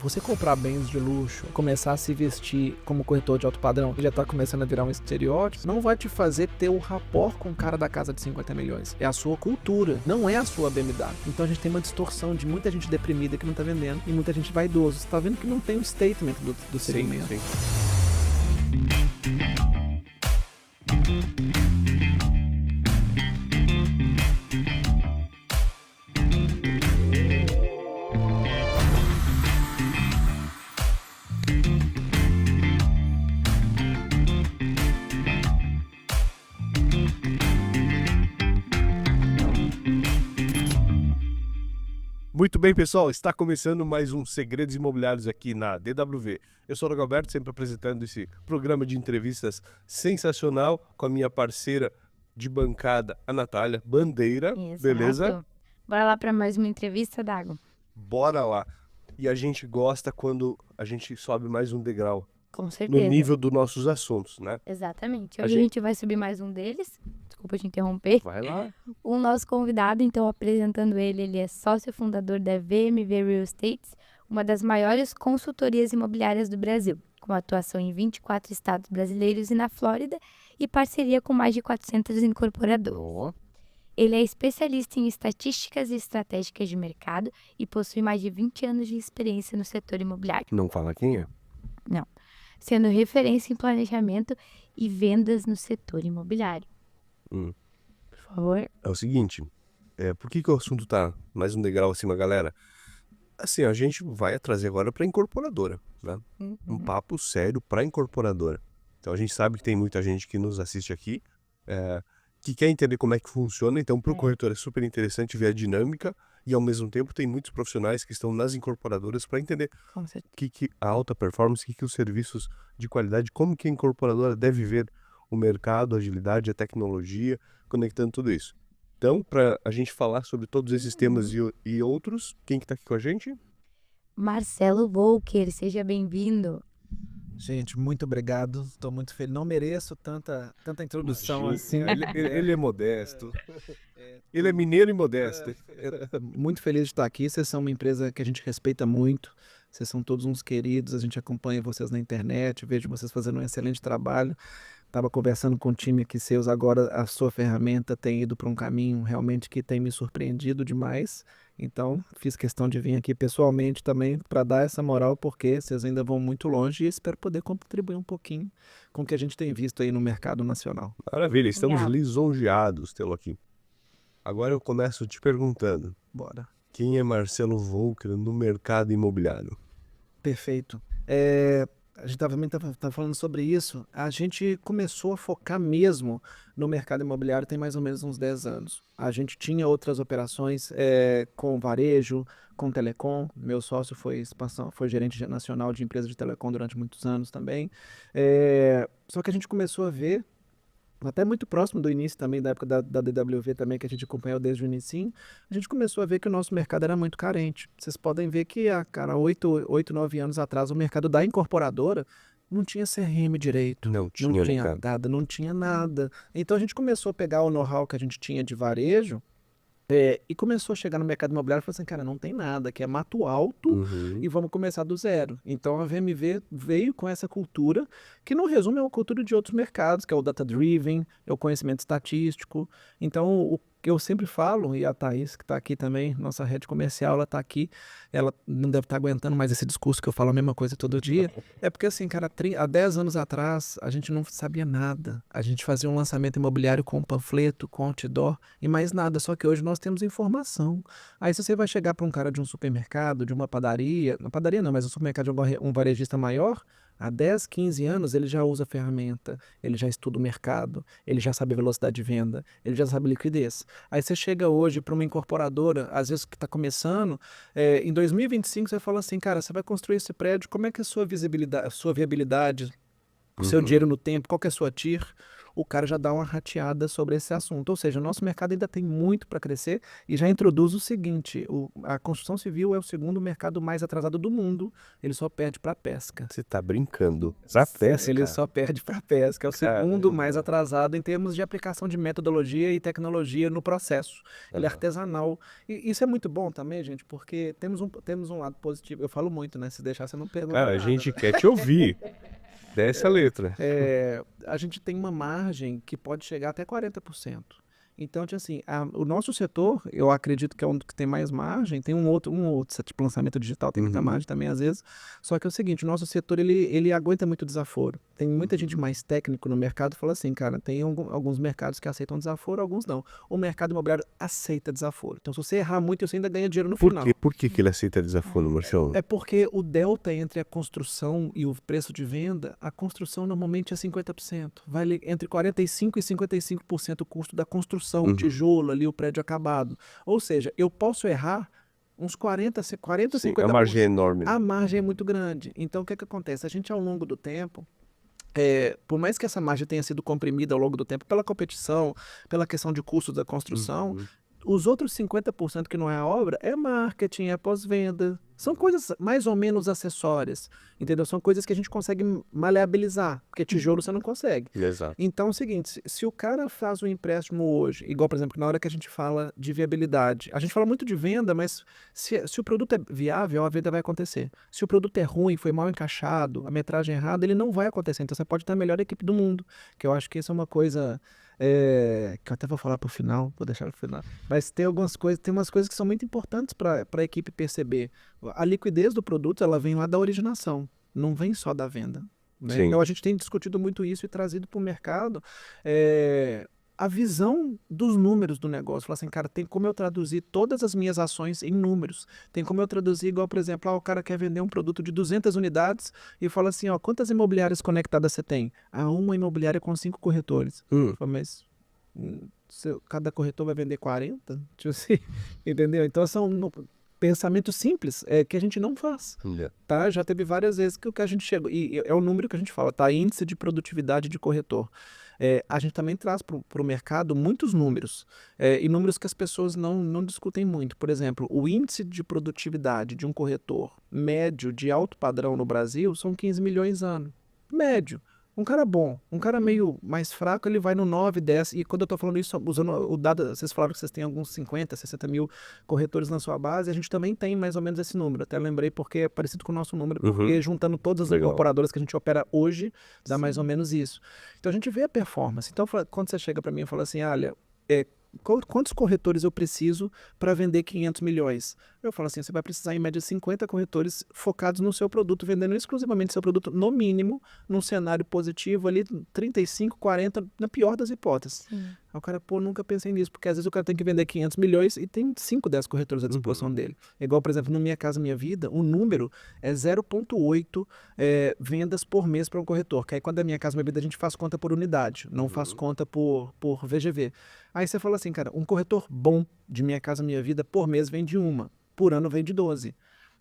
Você comprar bens de luxo, começar a se vestir como corretor de alto padrão, que já tá começando a virar um estereótipo, não vai te fazer ter o rapport com o cara da casa de 50 milhões. É a sua cultura, não é a sua BMW. Então a gente tem uma distorção de muita gente deprimida que não tá vendendo e muita gente vaidosa. Você tá vendo que não tem um statement do segmento. Sim. Muito bem, pessoal, está começando mais um Segredos Imobiliários aqui na DWV. Eu sou o Roberto, sempre apresentando esse programa de entrevistas sensacional com a minha parceira de bancada, a Natália Bandeira. Exato. Beleza? Bora lá para mais uma entrevista, Dago? Bora lá. E a gente gosta quando a gente sobe mais um degrau Com certeza. no nível dos nossos assuntos, né? Exatamente. A Hoje a gente- gente vai subir mais um deles. Desculpa te interromper. Vai lá. O nosso convidado, então, apresentando ele é sócio fundador da VMV Real Estate, uma das maiores consultorias imobiliárias do Brasil, com atuação em 24 estados brasileiros e na Flórida, e parceria com mais de 400 incorporadoras. Ó, Ele é especialista em estatísticas e estratégicas de mercado e possui mais de 20 anos de experiência no setor imobiliário, não fala quem é. sendo referência em planejamento e vendas no setor imobiliário. Hum. Por favor. É o seguinte, por que o assunto tá mais um degrau acima, galera? Assim, a gente vai trazer agora para incorporadora, né? Um papo sério para incorporadora. Então a gente sabe que tem muita gente que nos assiste aqui, que quer entender como é que funciona. Então para o corretor é super interessante ver a dinâmica e ao mesmo tempo tem muitos profissionais que estão nas incorporadoras para entender Com certeza. que a alta performance, que os serviços de qualidade, como que a incorporadora deve ver o mercado, a agilidade, a tecnologia, conectando tudo isso. Então, para a gente falar sobre todos esses temas e outros, quem que tá aqui com a gente? Marcelo Volker, seja bem-vindo. Gente, muito obrigado. Estou muito feliz. Não mereço tanta introdução assim. Ele é modesto. Ele é mineiro e modesto. Muito feliz de estar aqui. Vocês são uma empresa que a gente respeita muito. Vocês são todos uns queridos. A gente acompanha vocês na internet. Vejo vocês fazendo um excelente trabalho. Estava conversando com o time aqui seus. Agora a sua ferramenta tem ido para um caminho realmente que tem me surpreendido demais. Então, fiz questão de vir aqui pessoalmente também para dar essa moral, porque vocês ainda vão muito longe e espero poder contribuir um pouquinho com o que a gente tem visto aí no mercado nacional. Maravilha, estamos Legal. lisonjeados tê-lo aqui. Agora eu começo te perguntando, Bora. quem é Marcelo Volker no mercado imobiliário? Perfeito. A gente também tá falando sobre isso. A gente começou a focar mesmo no mercado imobiliário tem mais ou menos uns 10 anos. A gente tinha outras operações com varejo, com telecom. Meu sócio foi gerente nacional de empresa de telecom durante muitos anos também. Só que a gente começou a ver, até muito próximo do início também, da época da DWV também, que a gente acompanhou desde o início, a gente começou a ver que o nosso mercado era muito carente. Vocês podem ver que, 9 anos atrás, o mercado da incorporadora não tinha CRM direito, Não não tinha, tinha cara. dado, não tinha nada. Então a gente começou a pegar o know-how que a gente tinha de varejo e começou a chegar no mercado imobiliário e falou assim, cara, não tem nada, que é mato alto, Uhum. e vamos começar do zero. Então a VMV veio com essa cultura, que no resumo é uma cultura de outros mercados, que é o data-driven, é o conhecimento estatístico. Então o que eu sempre falo, e a Thaís, que está aqui também, nossa rede comercial, ela está aqui, ela não deve estar aguentando mais esse discurso que eu falo a mesma coisa todo dia, é porque assim, cara, há 10 anos atrás a gente não sabia nada. A gente fazia um lançamento imobiliário com panfleto, com outdoor e mais nada, só que hoje nós temos informação. Aí se você vai chegar para um cara de um supermercado, de uma padaria não, mas um supermercado de um varejista maior, há 10, 15 anos ele já usa a ferramenta, ele já estuda o mercado, ele já sabe a velocidade de venda, ele já sabe liquidez. Aí você chega hoje para uma incorporadora, às vezes que está começando, em 2025 você fala assim, cara, você vai construir esse prédio, como é que é a sua visibilidade, a sua viabilidade, o seu dinheiro no tempo, qual que é a sua TIR? o cara já dá uma rateada sobre esse assunto. Ou seja, o nosso mercado ainda tem muito para crescer e já introduz o seguinte, a construção civil é o segundo mercado mais atrasado do mundo, ele só perde para pesca. Você tá brincando. Pra pesca? Ele só perde para pesca, é o segundo Caramba. mais atrasado em termos de aplicação de metodologia e tecnologia no processo. Ele é artesanal. E isso é muito bom também, gente, porque temos um lado positivo. Eu falo muito, né? Se deixar, você não pergunta Cara, a nada, gente né? quer te ouvir. Desce a letra. A gente tem uma margem que pode chegar até 40%. Então, assim, o nosso setor, eu acredito que é um que tem mais margem, tem um outro tipo lançamento digital, tem muita margem também às vezes, só que é o seguinte, o nosso setor, ele aguenta muito desaforo. Tem muita gente mais técnico no mercado que fala assim, cara, tem alguns mercados que aceitam desaforo, alguns não. O mercado imobiliário aceita desaforo. Então, se você errar muito, você ainda ganha dinheiro no final. Por que ele aceita desaforo, Marcião? É porque o delta entre a construção e o preço de venda, a construção normalmente é 50%. Vai ali entre 45% e 55% o custo da construção, o tijolo ali, o prédio acabado. Ou seja, eu posso errar uns 40, 50%. A margem é enorme. Né? A margem é muito grande. Então, o que acontece? A gente, ao longo do tempo, por mais que essa margem tenha sido comprimida ao longo do tempo pela competição, pela questão de custos da construção, os outros 50% que não é a obra é marketing, é pós-venda. São coisas mais ou menos acessórias, entendeu? São coisas que a gente consegue maleabilizar, porque tijolo você não consegue. Exato. Então é o seguinte, se o cara faz um empréstimo hoje, igual, por exemplo, na hora que a gente fala de viabilidade, a gente fala muito de venda, mas se o produto é viável, a venda vai acontecer. Se o produto é ruim, foi mal encaixado, a metragem errada, ele não vai acontecer. Então você pode ter a melhor equipe do mundo, que eu acho que isso é uma coisa... que eu até vou falar pro final, vou deixar pro final. Mas tem algumas coisas, tem umas coisas que são muito importantes para a equipe perceber. A liquidez do produto, ela vem lá da originação, não vem só da venda. Né? Então a gente tem discutido muito isso e trazido para o mercado a visão dos números do negócio. Falar assim, cara, tem como eu traduzir todas as minhas ações em números. Tem como eu traduzir, igual, por exemplo, o cara quer vender um produto de 200 unidades e fala assim, ó, quantas imobiliárias conectadas você tem? Uma imobiliária com 5 corretores. Fala, mas cada corretor vai vender 40? Tipo assim, entendeu? Então são pensamentos simples que a gente não faz. Tá? Já teve várias vezes que a gente chegou, e é o número que a gente fala, tá? Índice de produtividade de corretor. A gente também traz para o mercado muitos números, e números que as pessoas não discutem muito. Por exemplo, o índice de produtividade de um corretor médio de alto padrão no Brasil são 15 milhões ano. Médio. Um cara bom, um cara meio mais fraco, ele vai no 9, 10. E quando eu estou falando isso, usando o dado, vocês falaram que vocês têm alguns 50, 60 mil corretores na sua base, a gente também tem mais ou menos esse número. Até lembrei porque é parecido com o nosso número, porque juntando todas as incorporadoras que a gente opera hoje, dá mais ou menos isso. Então a gente vê a performance. Então quando você chega para mim e fala assim, olha, quantos corretores eu preciso para vender 500 milhões? Eu falo assim, você vai precisar em média 50 corretores focados no seu produto, vendendo exclusivamente seu produto, no mínimo, num cenário positivo ali, 35, 40, na pior das hipóteses. Aí o cara, nunca pensei nisso, porque às vezes o cara tem que vender 500 milhões e tem 5, 10 corretores à disposição dele. Igual, por exemplo, no Minha Casa Minha Vida, o número é 0,8 vendas por mês para um corretor, que aí quando é Minha Casa Minha Vida a gente faz conta por unidade, não faz conta por VGV. Aí você fala assim, cara, um corretor bom de Minha Casa Minha Vida por mês vende uma, por ano vende 12.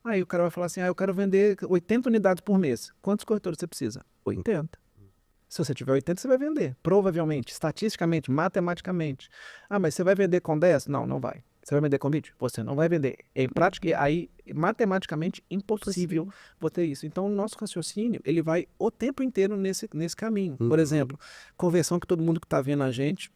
Aí o cara vai falar assim, eu quero vender 80 unidades por mês. Quantos corretores você precisa? 80. Se você tiver 80, você vai vender, provavelmente, estatisticamente, matematicamente. Mas você vai vender com 10? Não, não vai. Você vai vender com 20? Você não vai vender. Em prática, aí, matematicamente, impossível você ter isso. Então, o nosso raciocínio, ele vai o tempo inteiro nesse caminho. Por exemplo, conversão que todo mundo que está vendo a gente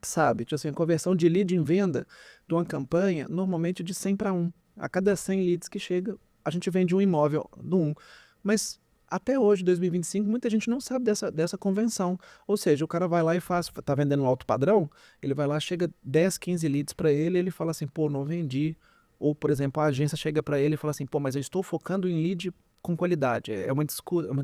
sabe, tipo assim, conversão de lead em venda de uma campanha, normalmente de 100 para 1. A cada 100 leads que chega, a gente vende um imóvel do 1. Mas até hoje, 2025, muita gente não sabe dessa convenção. Ou seja, o cara vai lá e tá vendendo um alto padrão, ele vai lá, chega 10, 15 leads para ele, ele fala assim, não vendi. Ou, por exemplo, a agência chega para ele e fala assim, mas eu estou focando em lead com qualidade. É uma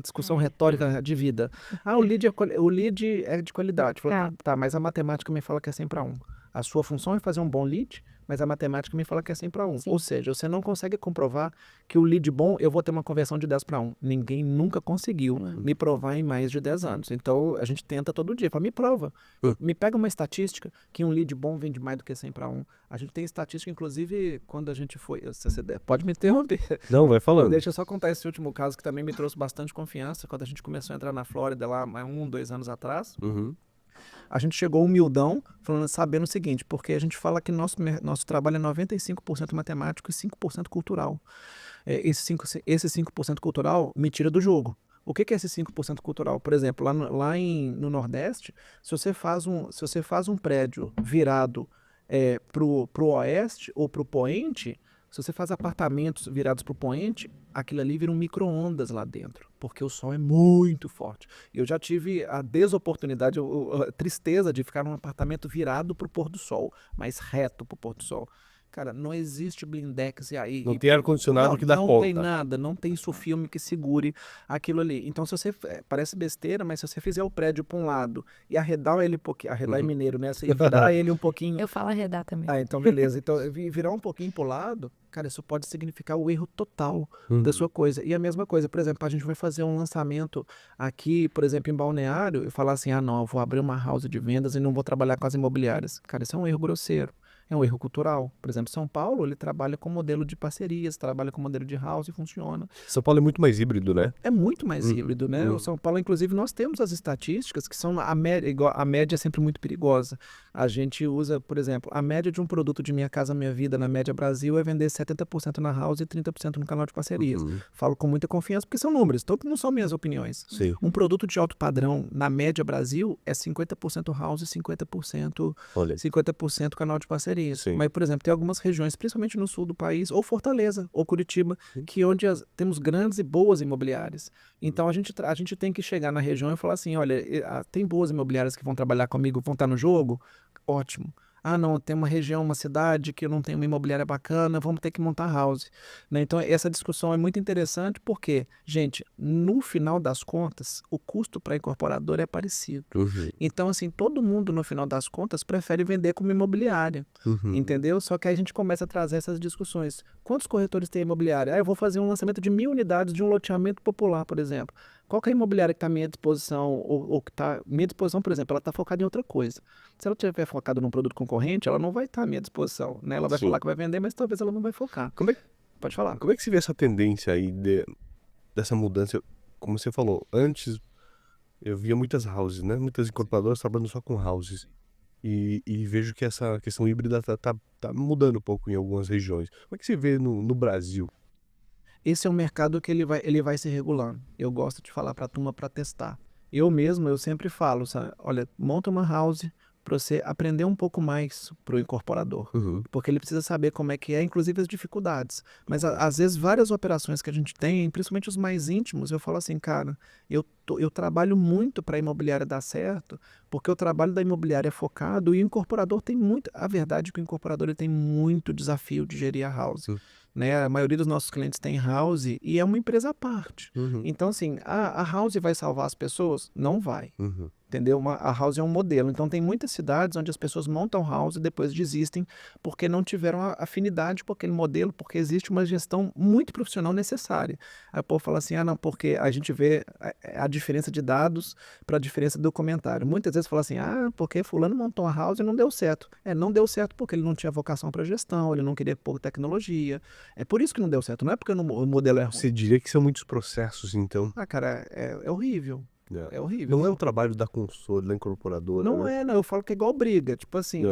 discussão retórica de vida. O lead é de qualidade. Fala, tá, mas a matemática me fala que é 100 para 1. A sua função é fazer um bom lead, mas a matemática me fala que é 100 para 1. Sim. Ou seja, você não consegue comprovar que o lead bom, eu vou ter uma conversão de 10 para 1. Ninguém nunca conseguiu me provar em mais de 10 anos. Então, a gente tenta todo dia. Fala, me prova. Me pega uma estatística que um lead bom vende mais do que 100 para 1. A gente tem estatística, inclusive, quando a gente foi... Pode me interromper. Não, vai falando. Deixa eu só contar esse último caso que também me trouxe bastante confiança. Quando a gente começou a entrar na Flórida lá, 1, 2 anos atrás... A gente chegou humildão, sabendo o seguinte, porque a gente fala que nosso trabalho é 95% matemático e 5% cultural. Esse 5% cultural me tira do jogo. O que é esse 5% cultural? Por exemplo, no Nordeste, se você faz um prédio virado pro oeste ou pro poente, se você faz apartamentos virados pro poente, aquilo ali vira um micro-ondas lá dentro, porque o sol é muito forte. Eu já tive a desoportunidade, a tristeza de ficar num apartamento virado pro pôr do sol, mas reto pro pôr do sol. Cara, não existe blindex aí. Não tem ar-condicionado que dá Não conta. tem nada, não tem filme que segure aquilo ali. Então, se você. Parece besteira, mas se você fizer o prédio para um lado e arredar ele um pouquinho. Arredar é mineiro, né? Você virar ele um pouquinho. Eu falo arredar também. Ah, então beleza. Então, virar um pouquinho pro lado, cara, isso pode significar o erro total da sua coisa. E a mesma coisa, por exemplo, a gente vai fazer um lançamento aqui, por exemplo, em Balneário, e falar assim: ah, não, eu vou abrir uma house de vendas e não vou trabalhar com as imobiliárias. Cara, isso é um erro grosseiro. É um erro cultural. Por exemplo, São Paulo, ele trabalha com modelo de parcerias, trabalha com modelo de house e funciona. São Paulo é muito mais híbrido, né? É muito mais híbrido, né? O São Paulo, inclusive, nós temos as estatísticas que são a média é sempre muito perigosa. A gente usa, por exemplo, a média de um produto de Minha Casa Minha Vida, na média Brasil, é vender 70% na house e 30% no canal de parcerias. Falo com muita confiança porque são números, então não são minhas opiniões. Sim. Um produto de alto padrão, na média Brasil, é 50% house e 50% canal de parcerias. Sim. Mas, por exemplo, tem algumas regiões, principalmente no sul do país, ou Fortaleza, ou Curitiba, que onde temos grandes e boas imobiliárias. Então, a gente tem que chegar na região e falar assim, olha, tem boas imobiliárias que vão trabalhar comigo, vão estar no jogo? Ótimo. Ah, não, tem uma região, uma cidade que não tem uma imobiliária bacana, vamos ter que montar house. Né? Então, essa discussão é muito interessante porque, gente, no final das contas, o custo para a incorporadora é parecido. Então, assim, todo mundo, no final das contas, prefere vender como imobiliária, entendeu? Só que aí a gente começa a trazer essas discussões. Quantos corretores tem imobiliária? Ah, eu vou fazer um lançamento de 1.000 unidades de um loteamento popular, por exemplo. Qual que é a imobiliária que está à minha disposição, ou que está à minha disposição, por exemplo, ela está focada em outra coisa. Se ela estiver focada num produto concorrente, ela não vai estar à minha disposição, né? Ela vai falar que vai vender, mas talvez ela não vai focar. Pode falar. Como é que se vê essa tendência aí dessa mudança? Como você falou, antes eu via muitas houses, né? Muitas incorporadoras trabalhando só com houses. E vejo que essa questão híbrida tá mudando um pouco em algumas regiões. Como é que se vê no Brasil? Esse é um mercado que ele vai se regulando. Eu gosto de falar para a turma para testar. Eu sempre falo, sabe? Olha, monta uma house para você aprender um pouco mais para o incorporador. Porque ele precisa saber como é que é, inclusive as dificuldades. Mas às vezes várias operações que a gente tem, principalmente os mais íntimos, eu falo assim, cara, eu trabalho muito para a imobiliária dar certo, porque o trabalho da imobiliária é focado e o incorporador tem muito... A verdade é que o incorporador ele tem muito desafio de gerir a house. Né? A maioria dos nossos clientes tem house e é uma empresa à parte. Então, assim, a house vai salvar as pessoas? Não vai. Entendeu? A house é um modelo. Então, tem muitas cidades onde as pessoas montam house e depois desistem porque não tiveram afinidade com aquele modelo, porque existe uma gestão muito profissional necessária. Aí o povo fala assim, não, porque a gente vê a diferença de dados para a diferença do comentário. Muitas vezes fala assim, porque fulano montou uma house e não deu certo. Não deu certo porque ele não tinha vocação para gestão, ele não queria pôr tecnologia. É por isso que não deu certo, não é porque o modelo é ruim. Você diria que são muitos processos, então? Cara, é horrível. É horrível. Não é o trabalho da consultora, da incorporadora. Não né? não. Eu falo que é igual briga. Tipo assim,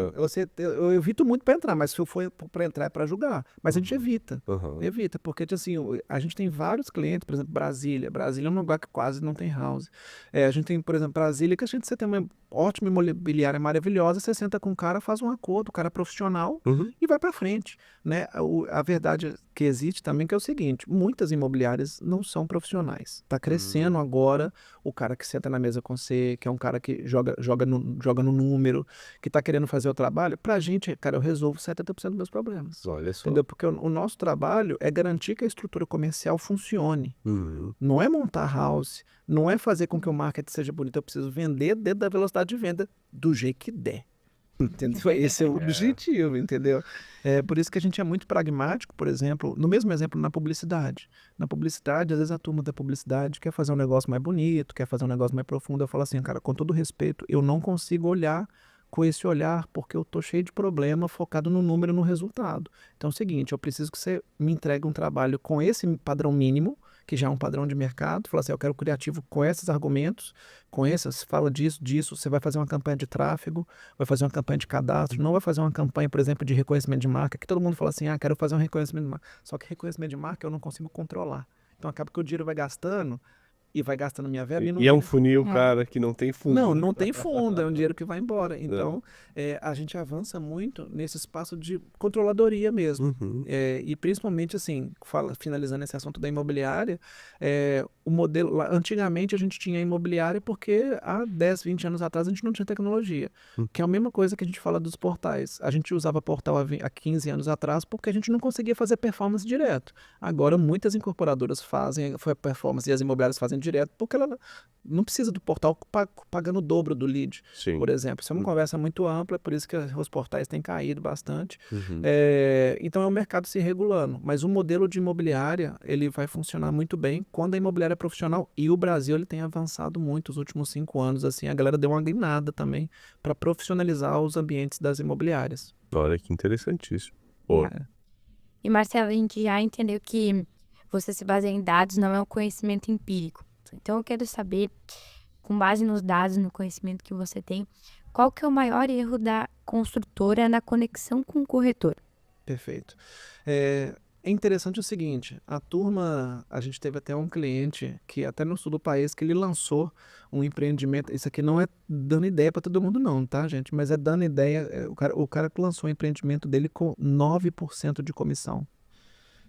eu evito muito para entrar, mas se eu for para entrar é para julgar. Mas a gente evita. Evita, porque assim, a gente tem vários clientes, por exemplo, Brasília. Brasília é um lugar que quase não tem house. A gente tem, por exemplo, Brasília, que você tem uma ótima imobiliária maravilhosa, você senta com o cara, faz um acordo, o cara é profissional e vai para frente. Né? A verdade que existe também que é o seguinte, muitas imobiliárias não são profissionais. Está crescendo agora o cara que senta na mesa com você, que é um cara que joga no número, que está querendo fazer o trabalho. Pra gente, cara, eu resolvo 70% dos meus problemas. Olha só. Entendeu? Porque o nosso trabalho é garantir que a estrutura comercial funcione. Não é montar house, não é fazer com que o marketing seja bonito. Eu preciso vender dentro da velocidade de venda do jeito que der. Entendeu? Esse é o objetivo, entendeu? Por isso que a gente é muito pragmático, por exemplo, no mesmo exemplo na publicidade. Na publicidade, às vezes a turma da publicidade quer fazer um negócio mais bonito, quer fazer um negócio mais profundo. Eu falo assim, cara, com todo respeito, eu não consigo olhar com esse olhar porque eu tô cheio de problema focado no número e no resultado. Então é o seguinte, eu preciso que você me entregue um trabalho com esse padrão mínimo, que já é um padrão de mercado, fala assim, eu quero criativo com esses argumentos, com essas, fala disso, você vai fazer uma campanha de tráfego, vai fazer uma campanha de cadastro, não vai fazer uma campanha, por exemplo, de reconhecimento de marca, que todo mundo fala assim, quero fazer um reconhecimento de marca, só que reconhecimento de marca eu não consigo controlar. Então acaba que o dinheiro vai gastando minha verba e não E é um vira. funil, cara, que não tem fundo. Não tem fundo, é um dinheiro que vai embora. Então, a gente avança muito nesse espaço de controladoria mesmo. Uhum. E principalmente, assim, finalizando esse assunto da imobiliária, o modelo, antigamente a gente tinha imobiliária porque há 10, 20 anos atrás a gente não tinha tecnologia, que é a mesma coisa que a gente fala dos portais. A gente usava portal há 15 anos atrás porque a gente não conseguia fazer performance direto. Agora, muitas incorporadoras fazem performance e as imobiliárias fazem direto porque ela não precisa do portal pagando o dobro do lead, Sim. por exemplo. Isso é uma conversa muito ampla, por isso que os portais têm caído bastante. Uhum. Então é o mercado se regulando, mas o modelo de imobiliária ele vai funcionar muito bem quando a imobiliária é profissional, e o Brasil ele tem avançado muito os últimos 5 anos, assim, a galera deu uma guinada também para profissionalizar os ambientes das imobiliárias. Olha que interessantíssimo. Pô, E Marcelo, a gente já entendeu que você se baseia em dados, não é um conhecimento empírico. Então eu quero saber, com base nos dados, no conhecimento que você tem, qual que é o maior erro da construtora na conexão com o corretor? Perfeito. É interessante o seguinte, a gente teve até um cliente que até no sul do país que ele lançou um empreendimento, isso aqui não é dando ideia para todo mundo não, tá, gente? Mas é dando ideia, o cara que lançou o empreendimento dele com 9% de comissão.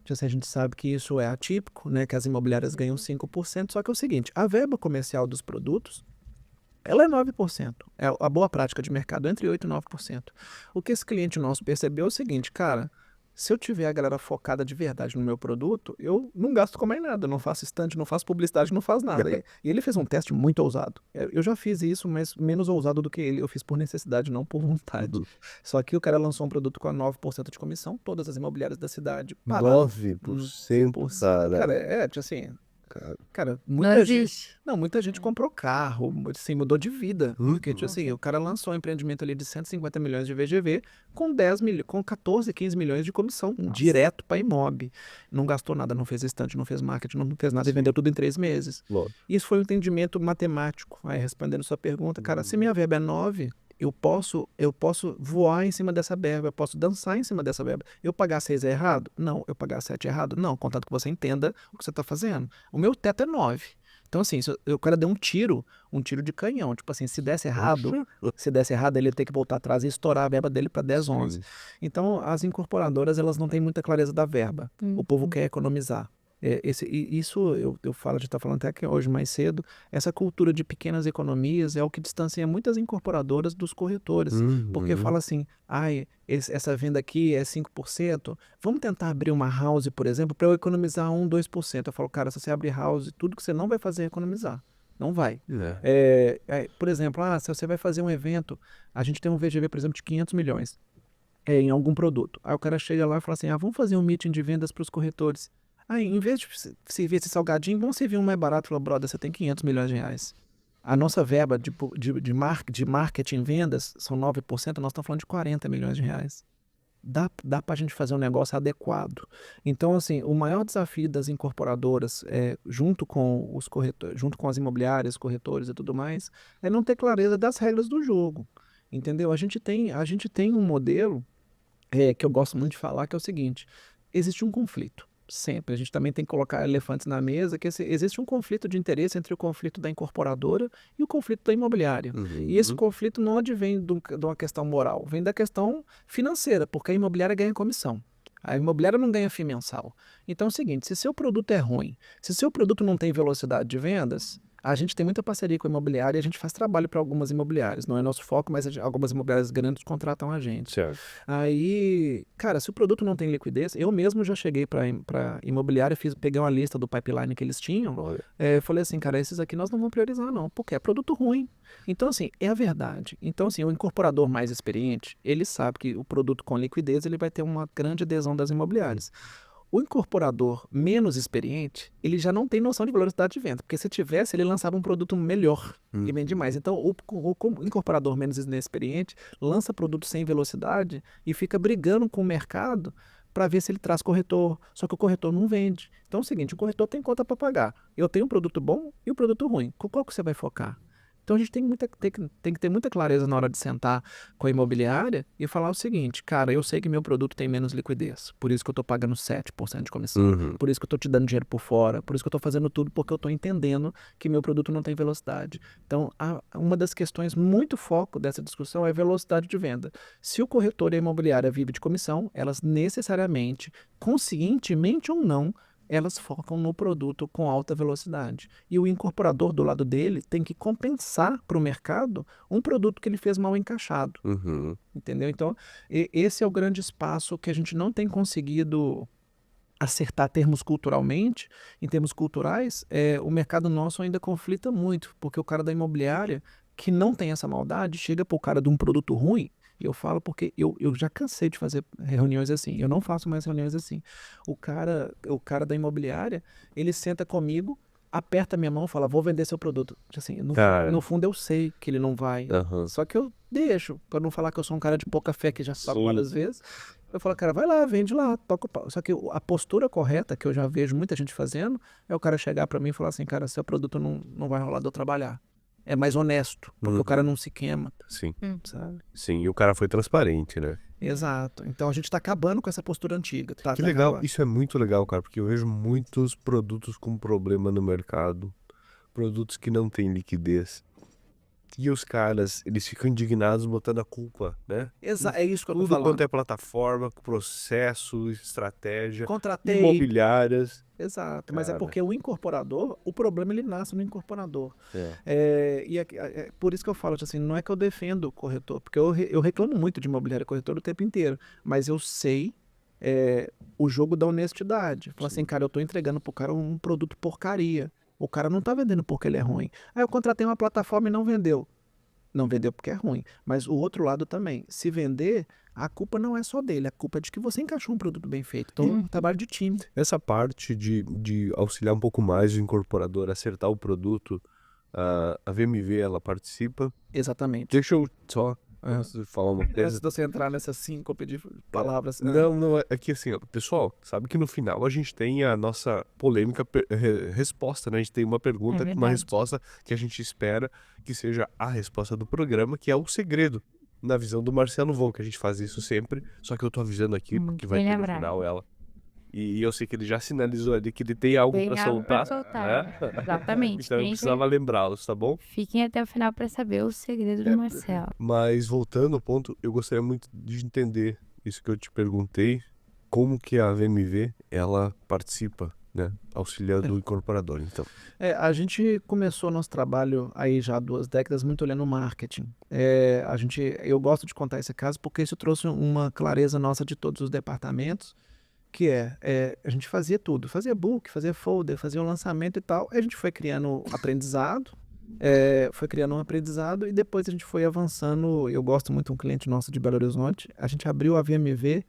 Então, assim, a gente sabe que isso é atípico, né? Que as imobiliárias ganham 5%, só que é o seguinte, a verba comercial dos produtos, ela é 9%. É a boa prática de mercado entre 8% e 9%. O que esse cliente nosso percebeu é o seguinte, cara, se eu tiver a galera focada de verdade no meu produto, eu não gasto com mais nada, não faço stand, não faço publicidade, não faço nada. E ele fez um teste muito ousado. Eu já fiz isso, mas menos ousado do que ele. Eu fiz por necessidade, não por vontade. Só que o cara lançou um produto com a 9% de comissão, todas as imobiliárias da cidade pararam. 9%, cara. Cara, assim... Cara, muita gente comprou carro, assim, mudou de vida. Porque, assim, o cara lançou um empreendimento ali de 150 milhões de VGV com 14, 15 milhões de comissão direto para Imob. Não gastou nada, não fez estante, não fez marketing, não fez nada e vendeu tudo em 3 meses. Isso foi um entendimento matemático. Aí, respondendo sua pergunta, cara, se minha verba é 9, eu posso voar em cima dessa verba, eu posso dançar em cima dessa verba. Eu pagar 6 é errado? Não. Eu pagar 7 é errado? Não, contanto que você entenda o que você está fazendo. O meu teto é 9. Então, assim, se o cara deu um tiro de canhão. Tipo assim, se desse errado, ele ia ter que voltar atrás e estourar a verba dele para 10, 11. Então, as incorporadoras, elas não têm muita clareza da verba. O povo quer economizar. Isso eu falo, a gente está falando até que hoje mais cedo, essa cultura de pequenas economias é o que distancia muitas incorporadoras dos corretores, porque fala assim, essa venda aqui é 5%, vamos tentar abrir uma house, por exemplo, para eu economizar 1, 2%. Eu falo, cara, se você abrir house, tudo que você não vai fazer é economizar. Não vai. Por exemplo, se você vai fazer um evento, a gente tem um VGV, por exemplo, de 500 milhões em algum produto. Aí o cara chega lá e fala assim, vamos fazer um meeting de vendas para os corretores. Aí, em vez de servir esse salgadinho, vamos servir um mais barato. Falou, brother, você tem 500 milhões de reais. A nossa verba de marketing e vendas são 9%, nós estamos falando de 40 milhões de reais. Dá para a gente fazer um negócio adequado. Então, assim, o maior desafio das incorporadoras, junto com os corretores, junto com as imobiliárias, corretores e tudo mais, é não ter clareza das regras do jogo. Entendeu? A gente tem um modelo que eu gosto muito de falar, que é o seguinte, existe um conflito. Sempre. A gente também tem que colocar elefantes na mesa, que existe um conflito de interesse entre o conflito da incorporadora e o conflito da imobiliária. E esse conflito não advém de uma questão moral, vem da questão financeira, porque a imobiliária ganha comissão. A imobiliária não ganha FII mensal. Então é o seguinte, se seu produto é ruim, se seu produto não tem velocidade de vendas, a gente tem muita parceria com a imobiliária e a gente faz trabalho para algumas imobiliárias. Não é nosso foco, mas algumas imobiliárias grandes contratam a gente. Certo. Aí, cara, se o produto não tem liquidez, eu mesmo já cheguei para imobiliária, peguei uma lista do pipeline que eles tinham, falei assim, cara, esses aqui nós não vamos priorizar não, porque é produto ruim. Então, assim, é a verdade. Então, assim, o incorporador mais experiente, ele sabe que o produto com liquidez, ele vai ter uma grande adesão das imobiliárias. O incorporador menos experiente, ele já não tem noção de velocidade de venda, porque se tivesse, ele lançava um produto melhor e vende mais. Então, o incorporador menos inexperiente lança produto sem velocidade e fica brigando com o mercado para ver se ele traz corretor. Só que o corretor não vende. Então é o seguinte, o corretor tem conta para pagar. Eu tenho um produto bom e um produto ruim. Qual que você vai focar? Então a gente tem que ter muita clareza na hora de sentar com a imobiliária e falar o seguinte, cara, eu sei que meu produto tem menos liquidez, por isso que eu estou pagando 7% de comissão, por isso que eu estou te dando dinheiro por fora, por isso que eu estou fazendo tudo porque eu estou entendendo que meu produto não tem velocidade. Então, uma das questões muito foco dessa discussão é velocidade de venda. Se o corretor e a imobiliária vivem de comissão, elas necessariamente, conscientemente ou não, elas focam no produto com alta velocidade. E o incorporador do lado dele tem que compensar para o mercado um produto que ele fez mal encaixado. Entendeu? Então, esse é o grande espaço que a gente não tem conseguido acertar termos culturalmente. Em termos culturais, o mercado nosso ainda conflita muito, porque o cara da imobiliária, que não tem essa maldade, chega para o cara de um produto ruim. E eu falo porque eu já cansei de fazer reuniões assim. Eu não faço mais reuniões assim. O cara da imobiliária, ele senta comigo, aperta minha mão e fala, vou vender seu produto. Assim, no fundo eu sei que ele não vai. Só que eu deixo, para não falar que eu sou um cara de pouca fé que já toca várias vezes. Eu falo, cara, vai lá, vende lá, toca o pau. Só que a postura correta, que eu já vejo muita gente fazendo, é o cara chegar para mim e falar assim, cara, seu produto não vai rolar de eu trabalhar. É mais honesto, porque o cara não se queima. Sim. Sabe? Sim, e o cara foi transparente, né? Exato. Então a gente tá acabando com essa postura antiga. Que legal, isso é muito legal, cara, porque eu vejo muitos produtos com problema no mercado, produtos que não têm liquidez. E os caras, eles ficam indignados botando a culpa, né? É isso que eu tô Tudo falando. quanto é plataforma, processo, estratégia, Contratei. imobiliárias. Exato, mas é Cara. porque o incorporador, o problema ele nasce no incorporador. E é por isso que eu falo assim, não é que eu defendo o corretor, porque eu reclamo muito de imobiliária corretora o tempo inteiro, mas eu sei o jogo da honestidade. Fala assim, cara, eu tô entregando pro cara um produto porcaria. O cara não tá vendendo porque ele é ruim. Aí eu contratei uma plataforma e não vendeu. Não vendeu porque é ruim. Mas o outro lado também. Se vender, a culpa não é só dele. A culpa é de que você encaixou um produto bem feito. Então, é um trabalho de time. Essa parte de auxiliar um pouco mais o incorporador a acertar o produto, a VMV, ela participa. Exatamente. Deixa eu só antes de falar uma coisa. Antes de você entrar nessa síncope de palavras. Não, é que assim, ó, pessoal, sabe que no final a gente tem a nossa polêmica resposta, né? A gente tem uma pergunta, uma resposta que a gente espera que seja a resposta do programa, que é o segredo, na visão do Marcelo Von, que a gente faz isso sempre, só que eu tô avisando aqui, porque vai ter no final ela. E eu sei que ele já sinalizou ali que ele tem algo pra soltar. Né? Exatamente. Então eu precisava lembrá-los, tá bom? Fiquem até o final para saber o segredo do Marcelo. Mas voltando ao ponto, eu gostaria muito de entender isso que eu te perguntei, como que a VMV, ela participa, né, auxiliando o incorporador, então. A gente começou nosso trabalho aí já há 2 décadas muito olhando o marketing. Eu gosto de contar esse caso porque isso trouxe uma clareza nossa de todos os departamentos, que a gente fazia tudo, fazia book, fazia folder, fazia um lançamento e tal, a gente foi criando aprendizado, e depois a gente foi avançando. Eu gosto muito de um cliente nosso de Belo Horizonte, a gente abriu a VMV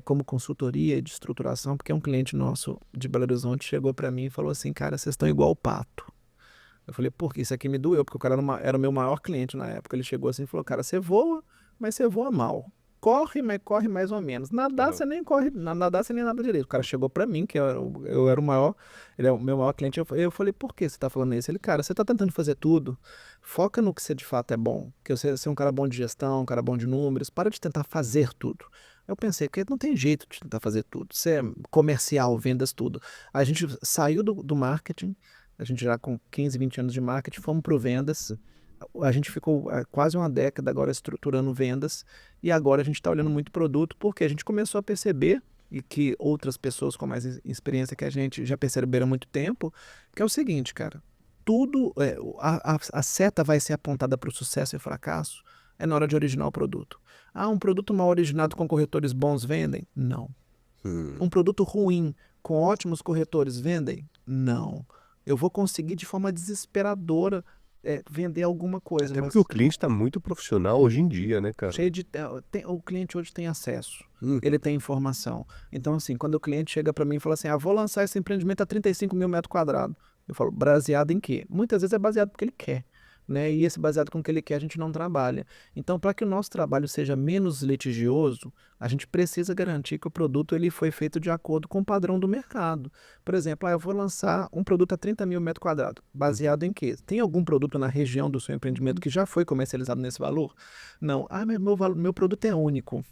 como consultoria de estruturação, porque um cliente nosso de Belo Horizonte chegou para mim e falou assim, cara, vocês estão igual o pato. Eu falei, por quê? Isso aqui me doeu, porque o cara era o meu maior cliente na época. Ele chegou assim e falou, cara, você voa, mas você voa mal. Corre, mas corre mais ou menos. Nadar, você nem corre, nadar você nem nada direito. O cara chegou pra mim, que eu era o maior, ele é o meu maior cliente. Eu falei, por que você tá falando isso? Ele, cara, você tá tentando fazer tudo, foca no que você de fato é bom. Que você é um cara bom de gestão, um cara bom de números, para de tentar fazer tudo. Eu pensei, que não tem jeito de tentar fazer tudo. Você é comercial, vendas, tudo. A gente saiu do marketing, a gente já com 15, 20 anos de marketing, fomos pro vendas. A gente ficou quase uma década agora estruturando vendas e agora a gente está olhando muito produto porque a gente começou a perceber, e que outras pessoas com mais experiência que a gente já perceberam há muito tempo, que é o seguinte, cara, tudo, a seta vai ser apontada para o sucesso e fracasso na hora de originar o produto. Um produto mal originado com corretores bons vendem? Não. Um produto ruim com ótimos corretores vendem? Não. Eu vou conseguir de forma desesperadora vender alguma coisa. Até porque o cliente está muito profissional hoje em dia, né, cara? O cliente hoje tem acesso, ele tem informação. Então, assim, quando o cliente chega para mim e fala assim, vou lançar esse empreendimento a 35 mil metros quadrados. Eu falo, baseado em quê? Muitas vezes é baseado porque ele quer. né? E esse baseado com o que ele quer, a gente não trabalha. Então, para que o nosso trabalho seja menos litigioso, a gente precisa garantir que o produto ele foi feito de acordo com o padrão do mercado. Por exemplo, eu vou lançar um produto a 30 mil metros quadrados. Baseado em quê? Tem algum produto na região do seu empreendimento que já foi comercializado nesse valor? Não. Mas meu produto é único.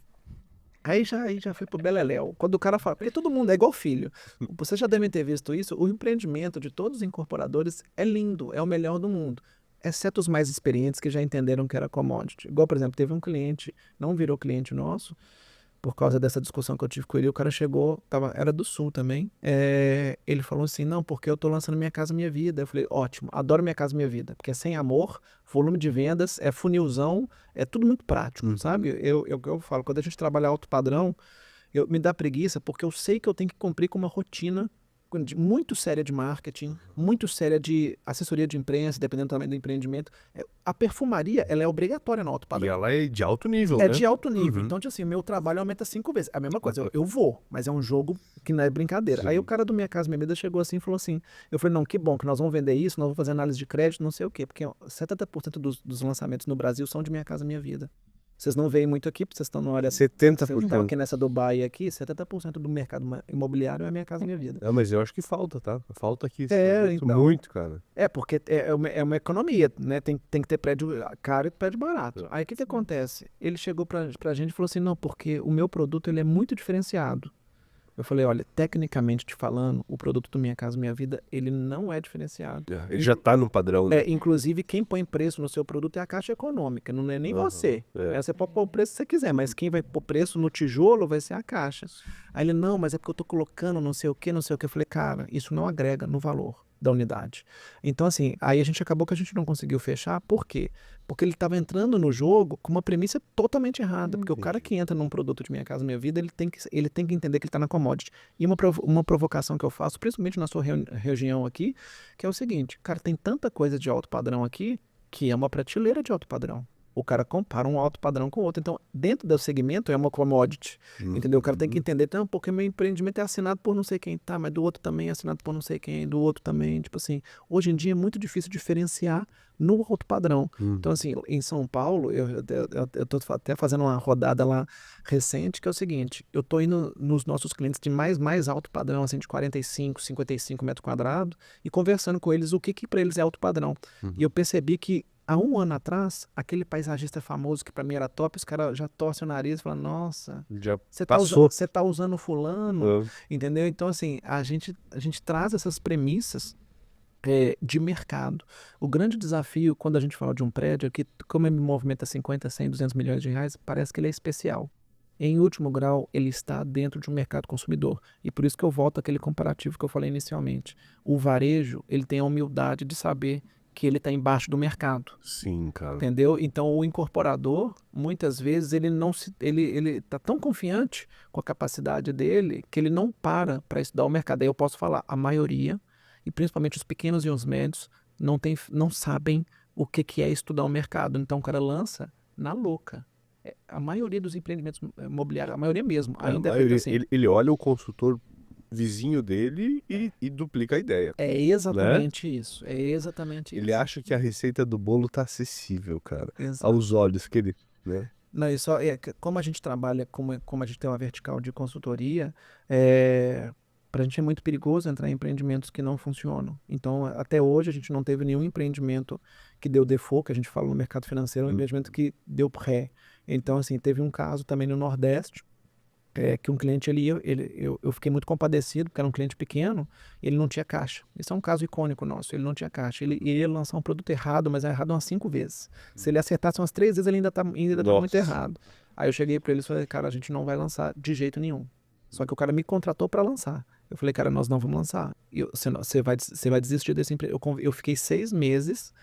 Aí já foi pro beleléu. Quando o cara fala, porque todo mundo é igual filho. Vocês já devem ter visto isso. O empreendimento de todos os incorporadores é lindo, é o melhor do mundo. Exceto os mais experientes que já entenderam que era commodity. Igual, por exemplo, teve um cliente, não virou cliente nosso, por causa dessa discussão que eu tive com ele. O cara chegou, era do Sul também. Ele falou assim: não, porque eu tô lançando Minha Casa Minha Vida. Eu falei: ótimo, adoro Minha Casa Minha Vida, porque é sem amor, volume de vendas, é funilzão, é tudo muito prático, sabe? Eu falo, quando a gente trabalha alto padrão, me dá preguiça, porque eu sei que eu tenho que cumprir com uma rotina muito séria de marketing, muito séria de assessoria de imprensa, dependendo também do empreendimento. A perfumaria, ela é obrigatória no alto padrão. E ela é de alto nível, É né? de alto nível. Então, tipo assim, meu trabalho aumenta 5 vezes. A mesma coisa, eu vou, mas é um jogo que não é brincadeira. Sim. Aí o cara do Minha Casa Minha Vida chegou assim e falou assim, eu falei, não, que bom que nós vamos vender isso, nós vamos fazer análise de crédito, não sei o quê, porque 70% dos lançamentos no Brasil são de Minha Casa Minha Vida. Vocês não veem muito aqui, porque vocês estão na área... 70%. Vocês estão aqui nessa Dubai aqui, 70% do mercado imobiliário é Minha Casa Minha Vida. Não, mas eu acho que falta, tá? Falta aqui. Então. Muito, cara. Porque é uma economia, né? Tem que ter prédio caro e prédio barato. Aí o que acontece? Ele chegou pra gente e falou assim, não, porque o meu produto ele é muito diferenciado. Eu falei, olha, tecnicamente te falando, o produto do Minha Casa Minha Vida, ele não é diferenciado. Ele já tá no padrão, né? Inclusive, quem põe preço no seu produto é a Caixa Econômica, não é nem você. Você pode pôr o preço que você quiser, mas quem vai pôr preço no tijolo vai ser a Caixa. Aí ele, não, mas é porque eu tô colocando não sei o quê, não sei o quê. Eu falei, cara, isso não agrega no valor da unidade. Então, assim, aí a gente acabou que a gente não conseguiu fechar. Por quê? Porque ele estava entrando no jogo com uma premissa totalmente errada. Porque o cara que entra num produto de Minha Casa Minha Vida, ele tem que entender que ele está na commodity. E uma provocação que eu faço, principalmente na sua região aqui, que é o seguinte, cara, tem tanta coisa de alto padrão aqui, que é uma prateleira de alto padrão. O cara compara um alto padrão com o outro. Então, dentro do segmento é uma commodity, entendeu? O cara tem que entender, então, porque meu empreendimento é assinado por não sei quem, tá, mas do outro também é assinado por não sei quem, do outro também, tipo assim, hoje em dia é muito difícil diferenciar no alto padrão. Então, assim, em São Paulo, eu tô até fazendo uma rodada lá recente, que é o seguinte, eu tô indo nos nossos clientes de mais alto padrão, assim, de 45, 55 metros quadrados, e conversando com eles o que para eles é alto padrão. E eu percebi que há um ano atrás, aquele paisagista famoso que pra mim era top, os caras já torcem o nariz e falam, nossa, Já você tá usando fulano, entendeu? Então, assim, a gente traz essas premissas de mercado. O grande desafio, quando a gente fala de um prédio, é que como ele movimenta 50, 100, 200 milhões de reais, parece que ele é especial. Em último grau, ele está dentro de um mercado consumidor. E por isso que eu volto àquele comparativo que eu falei inicialmente. O varejo, ele tem a humildade de saber que ele está embaixo do mercado. Sim, cara. Entendeu? Então o incorporador, muitas vezes, ele está tão confiante com a capacidade dele que ele não para estudar o mercado. Aí eu posso falar, a maioria, e principalmente os pequenos e os médios, não sabem o que é estudar o mercado. Então o cara lança na louca. A maioria dos empreendimentos imobiliários, a maioria mesmo, ainda é assim. Ele olha o consultor vizinho dele e duplica a ideia. É exatamente isso. É exatamente ele isso. acha que a receita do bolo tá acessível, cara. Exato. Aos olhos que ele, né? Não, isso como a gente trabalha, como a gente tem uma vertical de consultoria, pra gente é muito perigoso entrar em empreendimentos que não funcionam. Então, até hoje, a gente não teve nenhum empreendimento que deu default, que a gente fala no mercado financeiro, um empreendimento que deu pré. Então, assim, teve um caso também no Nordeste, que um cliente, eu fiquei muito compadecido, porque era um cliente pequeno, e ele não tinha caixa. Isso é um caso icônico nosso, ele não tinha caixa. Ele ia lançar um produto errado, mas errado umas 5 vezes. Se ele acertasse umas 3 vezes, ele ainda tá muito errado. Aí eu cheguei para ele e falei, cara, a gente não vai lançar de jeito nenhum. Só que o cara me contratou para lançar. Eu falei, cara, nós não vamos lançar. Você vai desistir desse emprego. Eu fiquei 6 meses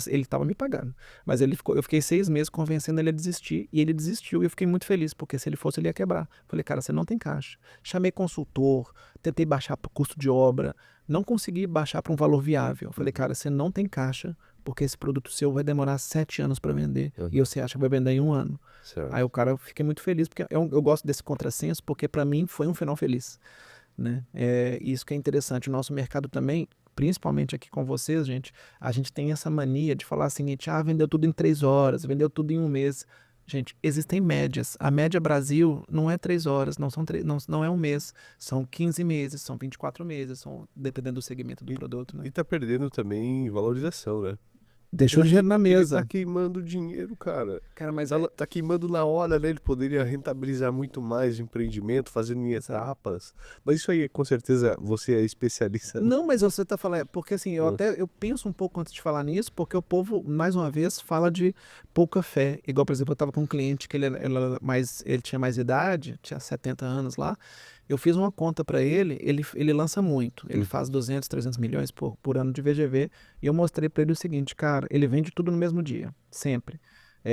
ele estava me pagando, mas eu fiquei 6 meses convencendo ele a desistir, e ele desistiu, e eu fiquei muito feliz, porque se ele fosse, ele ia quebrar. Falei, cara, você não tem caixa. Chamei consultor, tentei baixar para o custo de obra, não consegui baixar para um valor viável. Falei, cara, você não tem caixa, porque esse produto seu vai demorar 7 anos para vender, e você acha que vai vender em 1 ano. Certo. Aí o cara, eu fiquei muito feliz, porque eu gosto desse contrassenso, porque para mim foi um final feliz. Né? Isso que é interessante. O nosso mercado também, principalmente aqui com vocês, gente, a gente tem essa mania de falar o seguinte, vendeu tudo em 3 horas, vendeu tudo em um mês. Gente, existem médias. A média Brasil não é 3 horas, não é um mês. São 15 meses, são 24 meses, dependendo do segmento do produto, né? E tá perdendo também valorização, né? Deixa o dinheiro na Ele mesa. tá queimando dinheiro, cara. Cara, mas Tá queimando na hora, né? Ele poderia rentabilizar muito mais o empreendimento, fazendo em etapas. Mas isso aí, com certeza, você é especialista. Não, mas você tá falando, porque assim, eu penso um pouco antes de falar nisso, porque o povo, mais uma vez, fala de pouca fé. Igual, por exemplo, eu tava com um cliente que ele tinha mais idade, tinha 70 anos lá. Eu fiz uma conta para ele lança muito. Ele faz 200, 300 milhões por ano de VGV. E eu mostrei para ele o seguinte, cara, ele vende tudo no mesmo dia, sempre.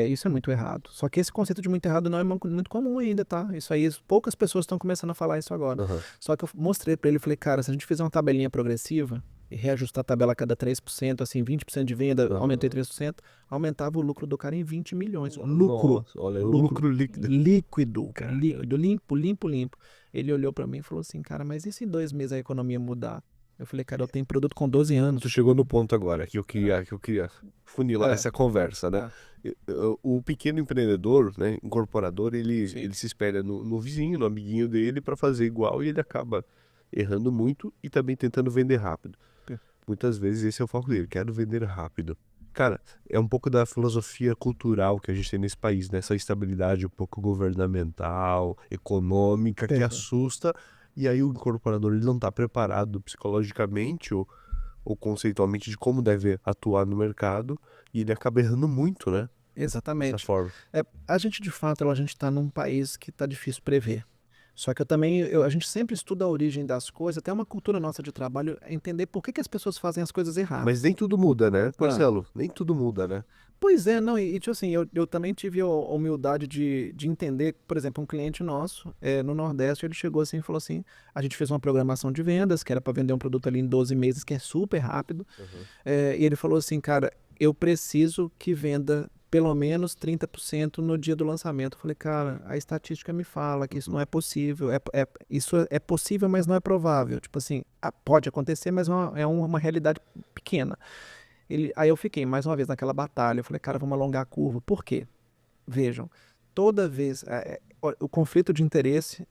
Isso é muito errado. Só que esse conceito de muito errado não é muito comum ainda, tá? Isso aí, poucas pessoas estão começando a falar isso agora. Só que eu mostrei para ele, falei, cara, se a gente fizer uma tabelinha progressiva e reajustar a tabela a cada 3%, assim, 20% de venda, aumentei 3%, aumentava o lucro do cara em 20 milhões. Lucro. Nossa, olha, lucro líquido. Líquido, limpo. Ele olhou para mim e falou assim, cara, mas e se em 2 meses a economia mudar? Eu falei, cara, eu tenho produto com 12 anos. Tu chegou no ponto agora que eu queria funilar essa conversa, né? O pequeno empreendedor, né, incorporador, ele se espelha no vizinho, no amiguinho dele para fazer igual e ele acaba errando muito e também tentando vender rápido. Muitas vezes esse é o foco dele, quero vender rápido. Cara, é um pouco da filosofia cultural que a gente tem nesse país, né? Essa estabilidade um pouco governamental, econômica, que assusta. E aí o incorporador ele não está preparado psicologicamente ou conceitualmente de como deve atuar no mercado e ele acaba errando muito, né? Exatamente. Dessa forma. A gente, de fato, a gente está num país que está difícil prever. Só que a gente sempre estuda a origem das coisas, até uma cultura nossa de trabalho, é entender por que as pessoas fazem as coisas erradas. Mas nem tudo muda, né, Marcelo? Nem tudo muda, né? Pois é, não, e tipo assim, eu também tive a humildade de entender, por exemplo, um cliente nosso, no Nordeste, ele chegou assim e falou assim, a gente fez uma programação de vendas, que era para vender um produto ali em 12 meses, que é super rápido, e ele falou assim, cara, eu preciso que venda pelo menos 30% no dia do lançamento. Eu falei, cara, a estatística me fala que isso não é possível, isso é possível, mas não é provável, tipo assim, pode acontecer, mas é uma realidade pequena. Aí eu fiquei mais uma vez naquela batalha. Eu falei, cara, vamos alongar a curva. Por quê? Vejam, toda vez o conflito de interesse,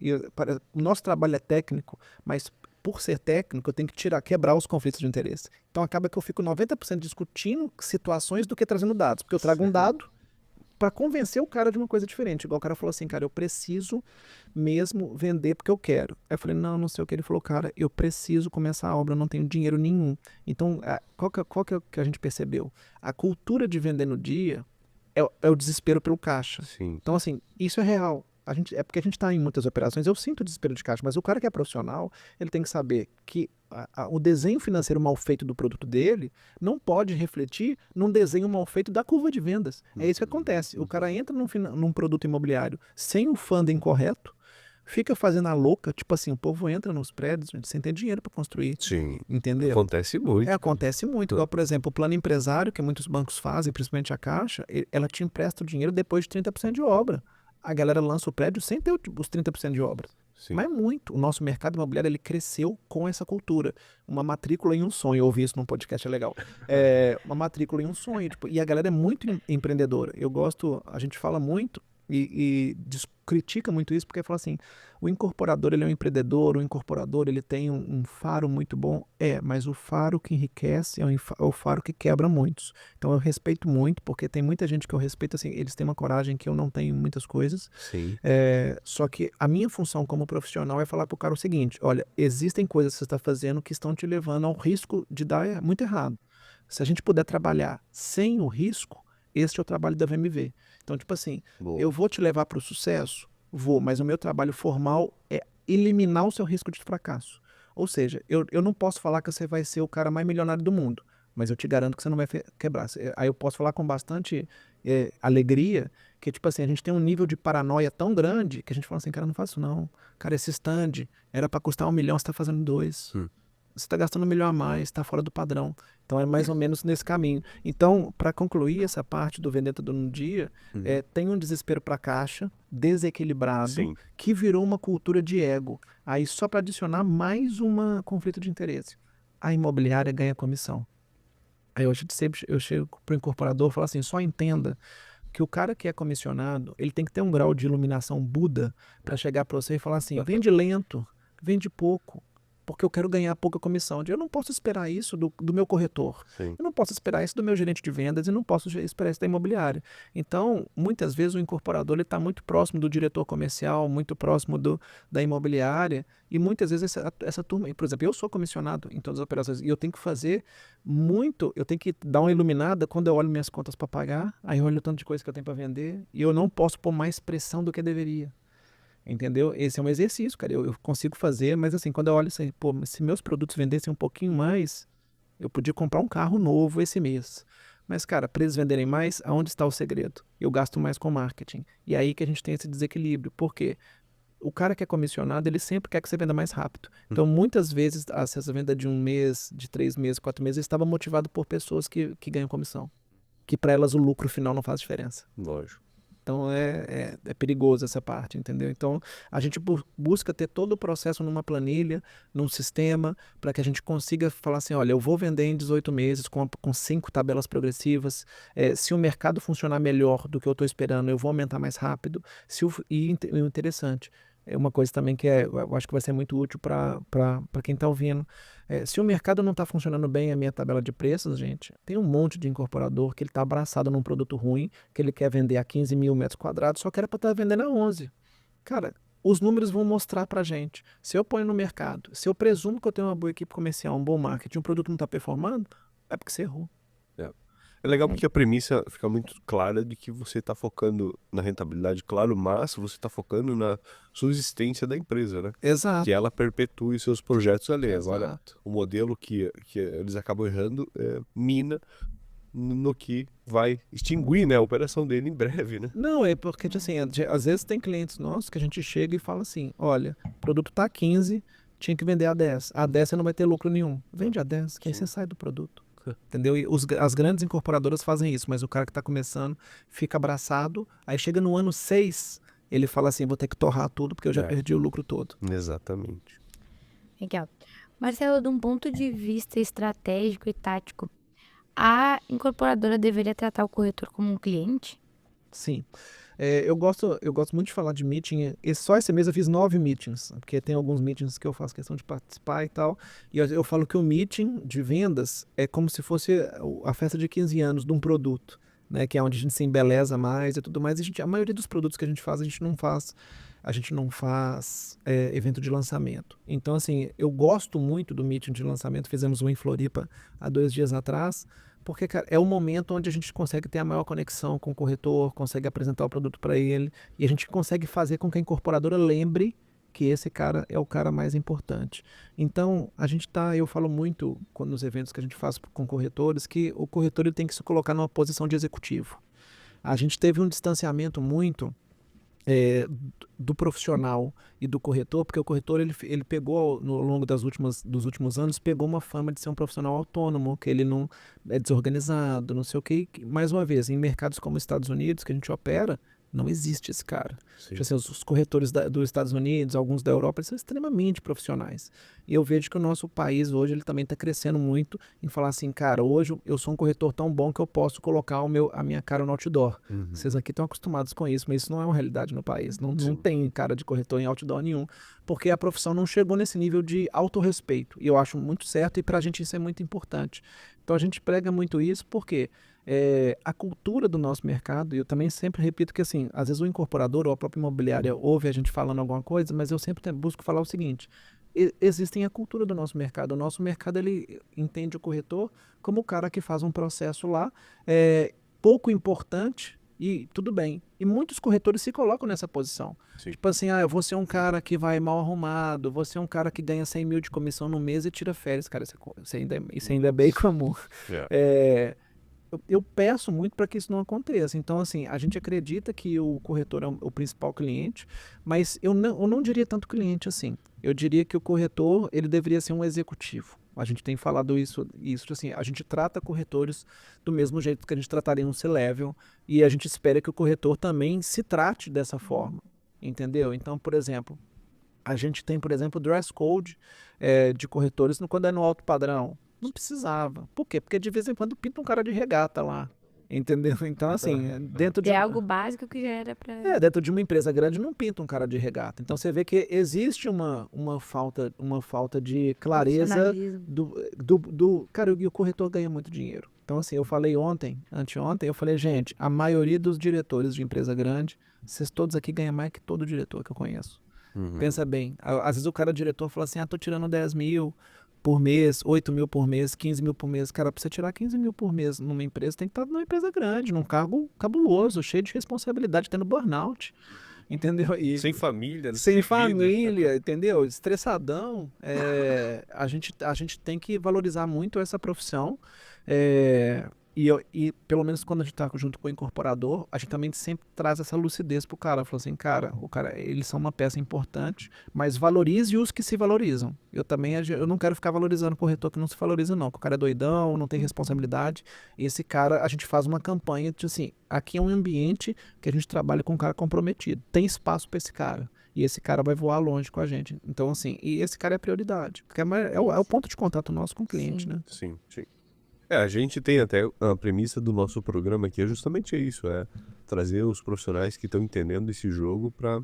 o nosso trabalho é técnico, mas por ser técnico eu tenho que quebrar os conflitos de interesse. Então acaba que eu fico 90% discutindo situações do que trazendo dados, porque eu trago um dado para convencer o cara de uma coisa diferente. Igual o cara falou assim, cara, eu preciso mesmo vender porque eu quero. Aí eu falei, não sei o que. Ele falou, cara, eu preciso começar a obra, eu não tenho dinheiro nenhum. Então, qual que é o que a gente percebeu? A cultura de vender no dia é o desespero pelo caixa. Sim. Então, assim, isso é real. É porque a gente está em muitas operações, eu sinto desespero de caixa, mas o cara que é profissional, ele tem que saber que o desenho financeiro mal feito do produto dele não pode refletir num desenho mal feito da curva de vendas. É isso que acontece. O cara entra num produto imobiliário sem o funding correto, fica fazendo a louca, tipo assim, o povo entra nos prédios sem ter dinheiro para construir. Sim. Entendeu? Acontece muito. Acontece muito. Igual, por exemplo, o plano empresário, que muitos bancos fazem, principalmente a Caixa, ela te empresta o dinheiro depois de 30% de obra. A galera lança o prédio sem ter os 30% de obra. Sim. Mas muito. O nosso mercado imobiliário ele cresceu com essa cultura. Uma matrícula em um sonho. Eu ouvi isso num podcast, é legal. Uma matrícula em um sonho. Tipo, e a galera é muito empreendedora. A gente fala muito e critica muito isso porque fala assim, o incorporador ele é um empreendedor, o incorporador ele tem um faro muito bom, mas o faro que enriquece é o faro que quebra muitos. Então eu respeito muito, porque tem muita gente que eu respeito, assim, eles têm uma coragem que eu não tenho em muitas coisas. Sim. Só que a minha função como profissional é falar pro cara o seguinte, olha, existem coisas que você está fazendo que estão te levando ao risco de dar muito errado. Se a gente puder trabalhar sem o risco, este é o trabalho da VMV. Então, tipo assim, eu vou te levar para o sucesso? Vou, mas o meu trabalho formal é eliminar o seu risco de fracasso. Ou seja, eu não posso falar que você vai ser o cara mais milionário do mundo, mas eu te garanto que você não vai quebrar. Aí eu posso falar com bastante alegria que, tipo assim, a gente tem um nível de paranoia tão grande que a gente fala assim, cara, não faço não. Cara, esse stand era para custar 1 milhão, você está fazendo 2. Você está gastando 1 milhão a mais, está fora do padrão. Então é mais ou menos nesse caminho. Então, para concluir essa parte do vender tudo no dia, tem um desespero para a caixa, desequilibrado, Sim. que virou uma cultura de ego. Aí só para adicionar mais um conflito de interesse. a imobiliária ganha comissão. Aí eu chego pro incorporador e falo assim, só entenda que o cara que é comissionado, ele tem que ter um grau de iluminação Buda para chegar para você e falar assim, vende lento, vende pouco, porque eu quero ganhar pouca comissão. Eu não posso esperar isso do meu corretor. Sim. Eu não posso esperar isso do meu gerente de vendas e não posso esperar isso da imobiliária. Então, muitas vezes o incorporador está muito próximo do diretor comercial, muito próximo da imobiliária e muitas vezes essa turma, por exemplo, eu sou comissionado em todas as operações e eu tenho que fazer muito, eu tenho que dar uma iluminada quando eu olho minhas contas para pagar, aí eu olho o tanto de coisa que eu tenho para vender e eu não posso pôr mais pressão do que deveria. Entendeu? Esse é um exercício, cara. Eu consigo fazer, mas assim, quando eu olho assim, pô, se meus produtos vendessem um pouquinho mais, eu podia comprar um carro novo esse mês. Mas, cara, para eles venderem mais, aonde está o segredo? Eu gasto mais com marketing. E aí que a gente tem esse desequilíbrio. Por quê? O cara que é comissionado, ele sempre quer que você venda mais rápido. Então, muitas vezes, essa venda de 1 mês, de 3 meses, 4 meses, estava motivado por pessoas que ganham comissão. Que para elas o lucro final não faz diferença. Lógico. Então é perigoso essa parte, entendeu? Então a gente busca ter todo o processo numa planilha, num sistema, para que a gente consiga falar assim, olha, eu vou vender em 18 meses com 5 tabelas progressivas, se o mercado funcionar melhor do que eu estou esperando, eu vou aumentar mais rápido. E o interessante, é uma coisa também que eu acho que vai ser muito útil para quem está ouvindo. Se o mercado não está funcionando bem, a minha tabela de preços, gente, tem um monte de incorporador que ele está abraçado num produto ruim, que ele quer vender a 15 mil metros quadrados, só que era para estar vendendo a 11. Cara, os números vão mostrar para gente. Se eu ponho no mercado, se eu presumo que eu tenho uma boa equipe comercial, um bom marketing, um produto não está performando, é porque você errou. É legal porque a premissa fica muito clara de que você está focando na rentabilidade, claro, mas você está focando na subsistência da empresa, né? Exato. Que ela perpetue os seus projetos ali. Agora, Exato. o modelo que eles acabam errando mina no que vai extinguir, né, a operação dele em breve, né? Não, é porque, assim, às vezes tem clientes nossos que a gente chega e fala assim, olha, o produto tá a 15, tinha que vender a 10. A 10 você não vai ter lucro nenhum. Vende a 10, que aí você sai do produto. Entendeu? E as grandes incorporadoras fazem isso, mas o cara que está começando fica abraçado, aí chega no ano 6, ele fala assim, vou ter que torrar tudo porque eu já perdi o lucro todo. Exatamente. Legal. Marcelo, de um ponto de vista estratégico e tático, a incorporadora deveria tratar o corretor como um cliente? Sim. Eu gosto muito de falar de meeting. Só esse mês eu fiz 9 meetings, porque tem alguns meetings que eu faço questão de participar e tal. E eu falo que o meeting de vendas é como se fosse a festa de 15 anos de um produto, né? Que é onde a gente se embeleza mais e tudo mais. A maioria dos produtos que a gente faz, a gente não faz evento de lançamento. Então, assim, eu gosto muito do meeting de lançamento. Fizemos um em Floripa há 2 dias atrás. Porque, cara, é o momento onde a gente consegue ter a maior conexão com o corretor, consegue apresentar o produto para ele e a gente consegue fazer com que a incorporadora lembre que esse cara é o cara mais importante. Então, eu falo muito nos eventos que a gente faz com corretores que o corretor ele tem que se colocar numa posição de executivo. A gente teve um distanciamento muito do profissional e do corretor, porque o corretor ele pegou no longo dos últimos anos, pegou uma fama de ser um profissional autônomo, que ele não é desorganizado, não sei o que. Mais uma vez, em mercados como os Estados Unidos, que a gente opera, não existe esse cara. Tipo assim, os corretores dos Estados Unidos, alguns da Europa, eles são extremamente profissionais. E eu vejo que o nosso país hoje ele também está crescendo muito em falar assim, cara, hoje eu sou um corretor tão bom que eu posso colocar a minha cara no outdoor. Vocês aqui estão acostumados com isso, mas isso não é uma realidade no país. Não tem cara de corretor em outdoor nenhum, porque a profissão não chegou nesse nível de autorrespeito. E eu acho muito certo e pra gente isso é muito importante. Então a gente prega muito isso porque a cultura do nosso mercado, e eu também sempre repito que assim, às vezes o incorporador ou a própria imobiliária ouve a gente falando alguma coisa, mas eu sempre busco falar o seguinte, existem a cultura do nosso mercado. O nosso mercado ele entende o corretor como o cara que faz um processo lá pouco importante e tudo bem. E muitos corretores se colocam nessa posição. Sim. Tipo assim, eu vou ser um cara que vai mal arrumado, vou ser um cara que ganha 100 mil de comissão no mês e tira férias. Cara, isso ainda é bem comum. Eu peço muito para que isso não aconteça. Então, assim, a gente acredita que o corretor é o principal cliente, mas eu não diria tanto cliente assim. Eu diria que o corretor, ele deveria ser um executivo. A gente tem falado isso assim, a gente trata corretores do mesmo jeito que a gente trataria um C-Level e a gente espera que o corretor também se trate dessa forma, entendeu? Então, por exemplo, A gente tem, por exemplo, dress code de corretores quando é no alto padrão. Não precisava. Por quê? Porque de vez em quando pinta um cara de regata lá. Entendeu? Então, assim, É algo básico que já era pra... dentro de uma empresa grande não pinta um cara de regata. Então você vê que existe uma falta de clareza Profissionalismo. Cara, e o corretor ganha muito dinheiro. Então, assim, eu falei anteontem, eu falei, gente, a maioria dos diretores de empresa grande, vocês todos aqui ganham mais que todo diretor que eu conheço. Pensa bem, às vezes o cara diretor fala assim, tô tirando 10 mil por mês, 8 mil por mês, 15 mil por mês. Cara, pra você tirar 15 mil por mês numa empresa, tem que estar numa empresa grande, num cargo cabuloso, cheio de responsabilidade, tendo burnout, entendeu? E Sem família, né? sem família, entendeu? Estressadão. A gente tem que valorizar muito essa profissão. E pelo menos quando a gente tá junto com o incorporador, a gente também sempre traz essa lucidez pro cara. Falou assim, cara, eles são uma peça importante, mas valorize os que se valorizam. Eu não quero ficar valorizando o corretor que não se valoriza, não. Que o cara é doidão, não tem responsabilidade. E esse cara, a gente faz uma campanha de assim, aqui é um ambiente que a gente trabalha com um cara comprometido. Tem espaço para esse cara. E esse cara vai voar longe com a gente. Então, assim, e esse cara é a prioridade. Porque é o ponto de contato nosso com o cliente, né? Sim, sim. A gente tem até a premissa do nosso programa aqui, é justamente isso, trazer os profissionais que estão entendendo esse jogo para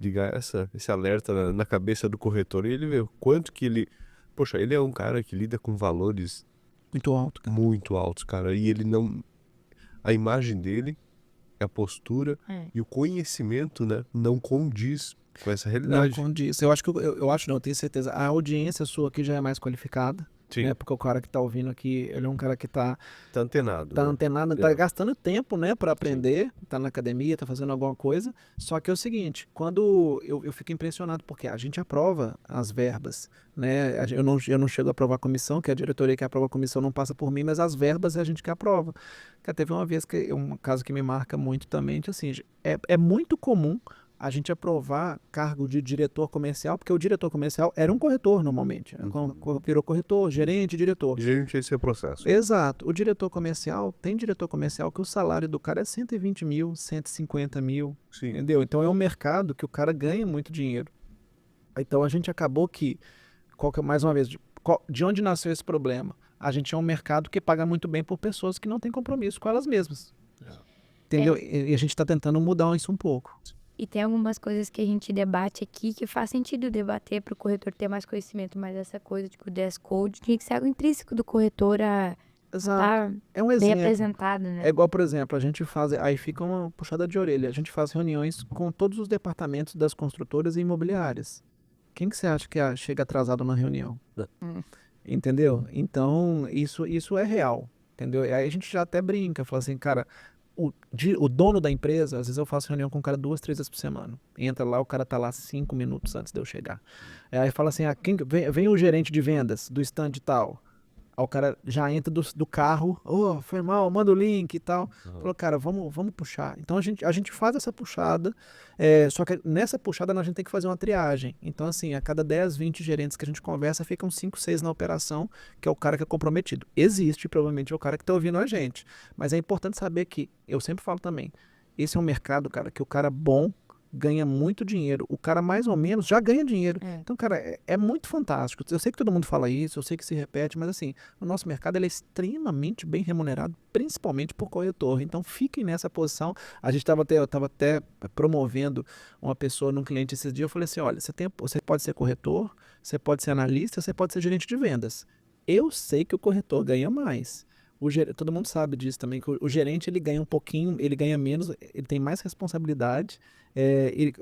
ligar esse alerta na cabeça do corretor e ele vê o quanto que ele... Poxa, ele é um cara que lida com valores muito alto, cara. Muito altos, cara, e ele não... A imagem dele, a postura e o conhecimento, né, não condiz com essa realidade. Não condiz. Eu tenho certeza. A audiência sua aqui já é mais qualificada. Sim. Porque o cara que tá ouvindo aqui, ele é um cara que tá antenado. Tá né? antenado, tá gastando tempo, né, para aprender, tá na academia, tá fazendo alguma coisa. Só que é o seguinte, quando eu fico impressionado, porque a gente aprova as verbas, né? Eu não chego a aprovar a comissão, que a diretoria que aprova a comissão não passa por mim, mas as verbas é a gente que aprova. Teve uma vez um caso que me marca muito também, que assim, é muito comum a gente aprovar cargo de diretor comercial, porque o diretor comercial era um corretor normalmente. Virou corretor, gerente, diretor. Gerente, esse é o processo. Exato. Tem diretor comercial que o salário do cara é 120 mil, 150 mil, Sim. Entendeu? Então é um mercado que o cara ganha muito dinheiro. Então a gente acabou mais uma vez, de onde nasceu esse problema? A gente é um mercado que paga muito bem por pessoas que não têm compromisso com elas mesmas. Entendeu? E a gente está tentando mudar isso um pouco. E tem algumas coisas que a gente debate aqui que faz sentido debater para o corretor ter mais conhecimento, mas essa coisa de que o dress code tinha que ser algo intrínseco do corretor Exato. É um bem exemplo. apresentado, né? É igual, por exemplo, a gente faz, aí fica uma puxada de orelha, a gente faz reuniões com todos os departamentos das construtoras e imobiliárias. Quem que você acha que chega atrasado na reunião? Entendeu? Então, isso é real, entendeu? Aí a gente já até brinca, fala assim, cara, o dono da empresa, às vezes eu faço reunião com o cara 2, 3 vezes por semana. Entra lá, o cara tá lá 5 minutos antes de eu chegar. Aí fala assim, vem o gerente de vendas do stand tal. Aí o cara já entra do carro, foi mal, manda o link e tal. Falou, cara, vamos puxar. Então a gente faz essa puxada, só que nessa puxada a gente tem que fazer uma triagem. Então assim, a cada 10, 20 gerentes que a gente conversa, ficam 5, 6 na operação, que é o cara que é comprometido. Existe, provavelmente, é o cara que tá ouvindo a gente. Mas é importante saber que, eu sempre falo também, esse é um mercado, cara, que o cara bom ganha muito dinheiro. O cara mais ou menos já ganha dinheiro. Então, cara, é muito fantástico. Eu sei que todo mundo fala isso, eu sei que se repete, mas assim, o nosso mercado ele é extremamente bem remunerado, principalmente por corretor. Então, fiquem nessa posição. Eu estava até promovendo uma pessoa num cliente esses dias. Eu falei assim, olha, você pode ser corretor, você pode ser analista, você pode ser gerente de vendas. Eu sei que o corretor ganha mais. Todo mundo sabe disso também, que o gerente ele ganha um pouquinho, ele ganha menos, ele tem mais responsabilidade.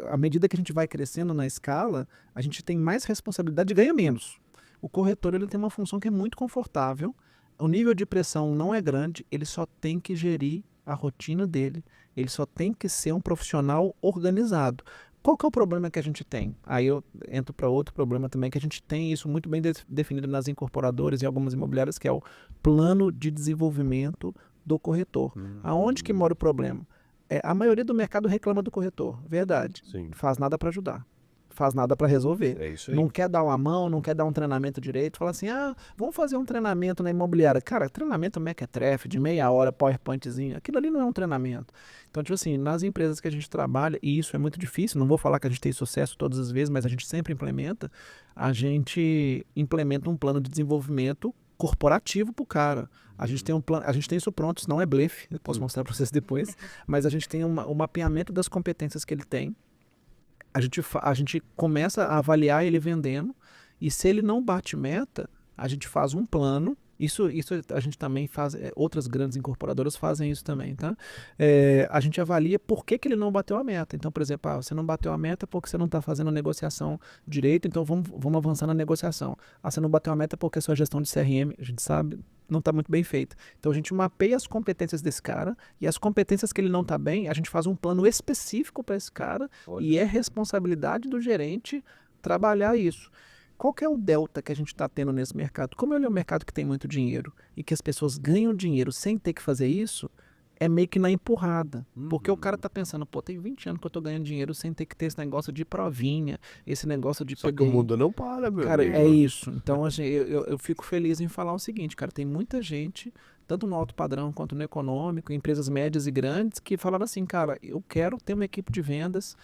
À medida que a gente vai crescendo na escala, a gente tem mais responsabilidade e ganha menos. O corretor ele tem uma função que é muito confortável, o nível de pressão não é grande, ele só tem que gerir a rotina dele, ele só tem que ser um profissional organizado. Qual que é o problema que a gente tem? Aí eu entro para outro problema também, que a gente tem isso muito bem definido nas incorporadoras e algumas imobiliárias, que é o plano de desenvolvimento do corretor. Aonde que mora o problema? A maioria do mercado reclama do corretor, verdade. Sim. Não faz nada para ajudar. faz nada para resolver. É isso aí. Não quer dar uma mão, não quer dar um treinamento direito, fala assim, vamos fazer um treinamento na imobiliária. Cara, treinamento mequetrefe, de meia hora, PowerPointzinho, aquilo ali não é um treinamento. Então, tipo assim, nas empresas que a gente trabalha, e isso é muito difícil, não vou falar que a gente tem sucesso todas as vezes, mas a gente sempre implementa, a gente implementa um plano de desenvolvimento corporativo pro cara. A gente tem um plano, a gente tem isso pronto, isso não é blefe, eu posso mostrar para vocês depois, mas a gente tem um mapeamento das competências que ele tem. A gente começa a avaliar ele vendendo, e se ele não bate meta, a gente faz um plano. Isso a gente também faz, outras grandes incorporadoras fazem isso também, tá? A gente avalia por que ele não bateu a meta. Então, por exemplo, você não bateu a meta porque você não está fazendo a negociação direito, então vamos avançar na negociação. Você não bateu a meta porque a sua gestão de CRM, a gente sabe, não está muito bem feita. Então, a gente mapeia as competências desse cara, e as competências que ele não está bem, a gente faz um plano específico para esse cara, e é responsabilidade do gerente trabalhar isso. Qual que é o delta que a gente está tendo nesse mercado? Como ele é um mercado que tem muito dinheiro e que as pessoas ganham dinheiro sem ter que fazer isso, é meio que na empurrada. Porque o cara tá pensando, pô, tem 20 anos que eu tô ganhando dinheiro sem ter que ter esse negócio de provinha, esse negócio de... Só que o mundo não para, meu Cara, amigo. é isso. Então, assim, eu fico feliz em falar o seguinte, cara, tem muita gente, tanto no alto padrão quanto no econômico, empresas médias e grandes, que falaram assim, cara, eu quero ter uma equipe de vendas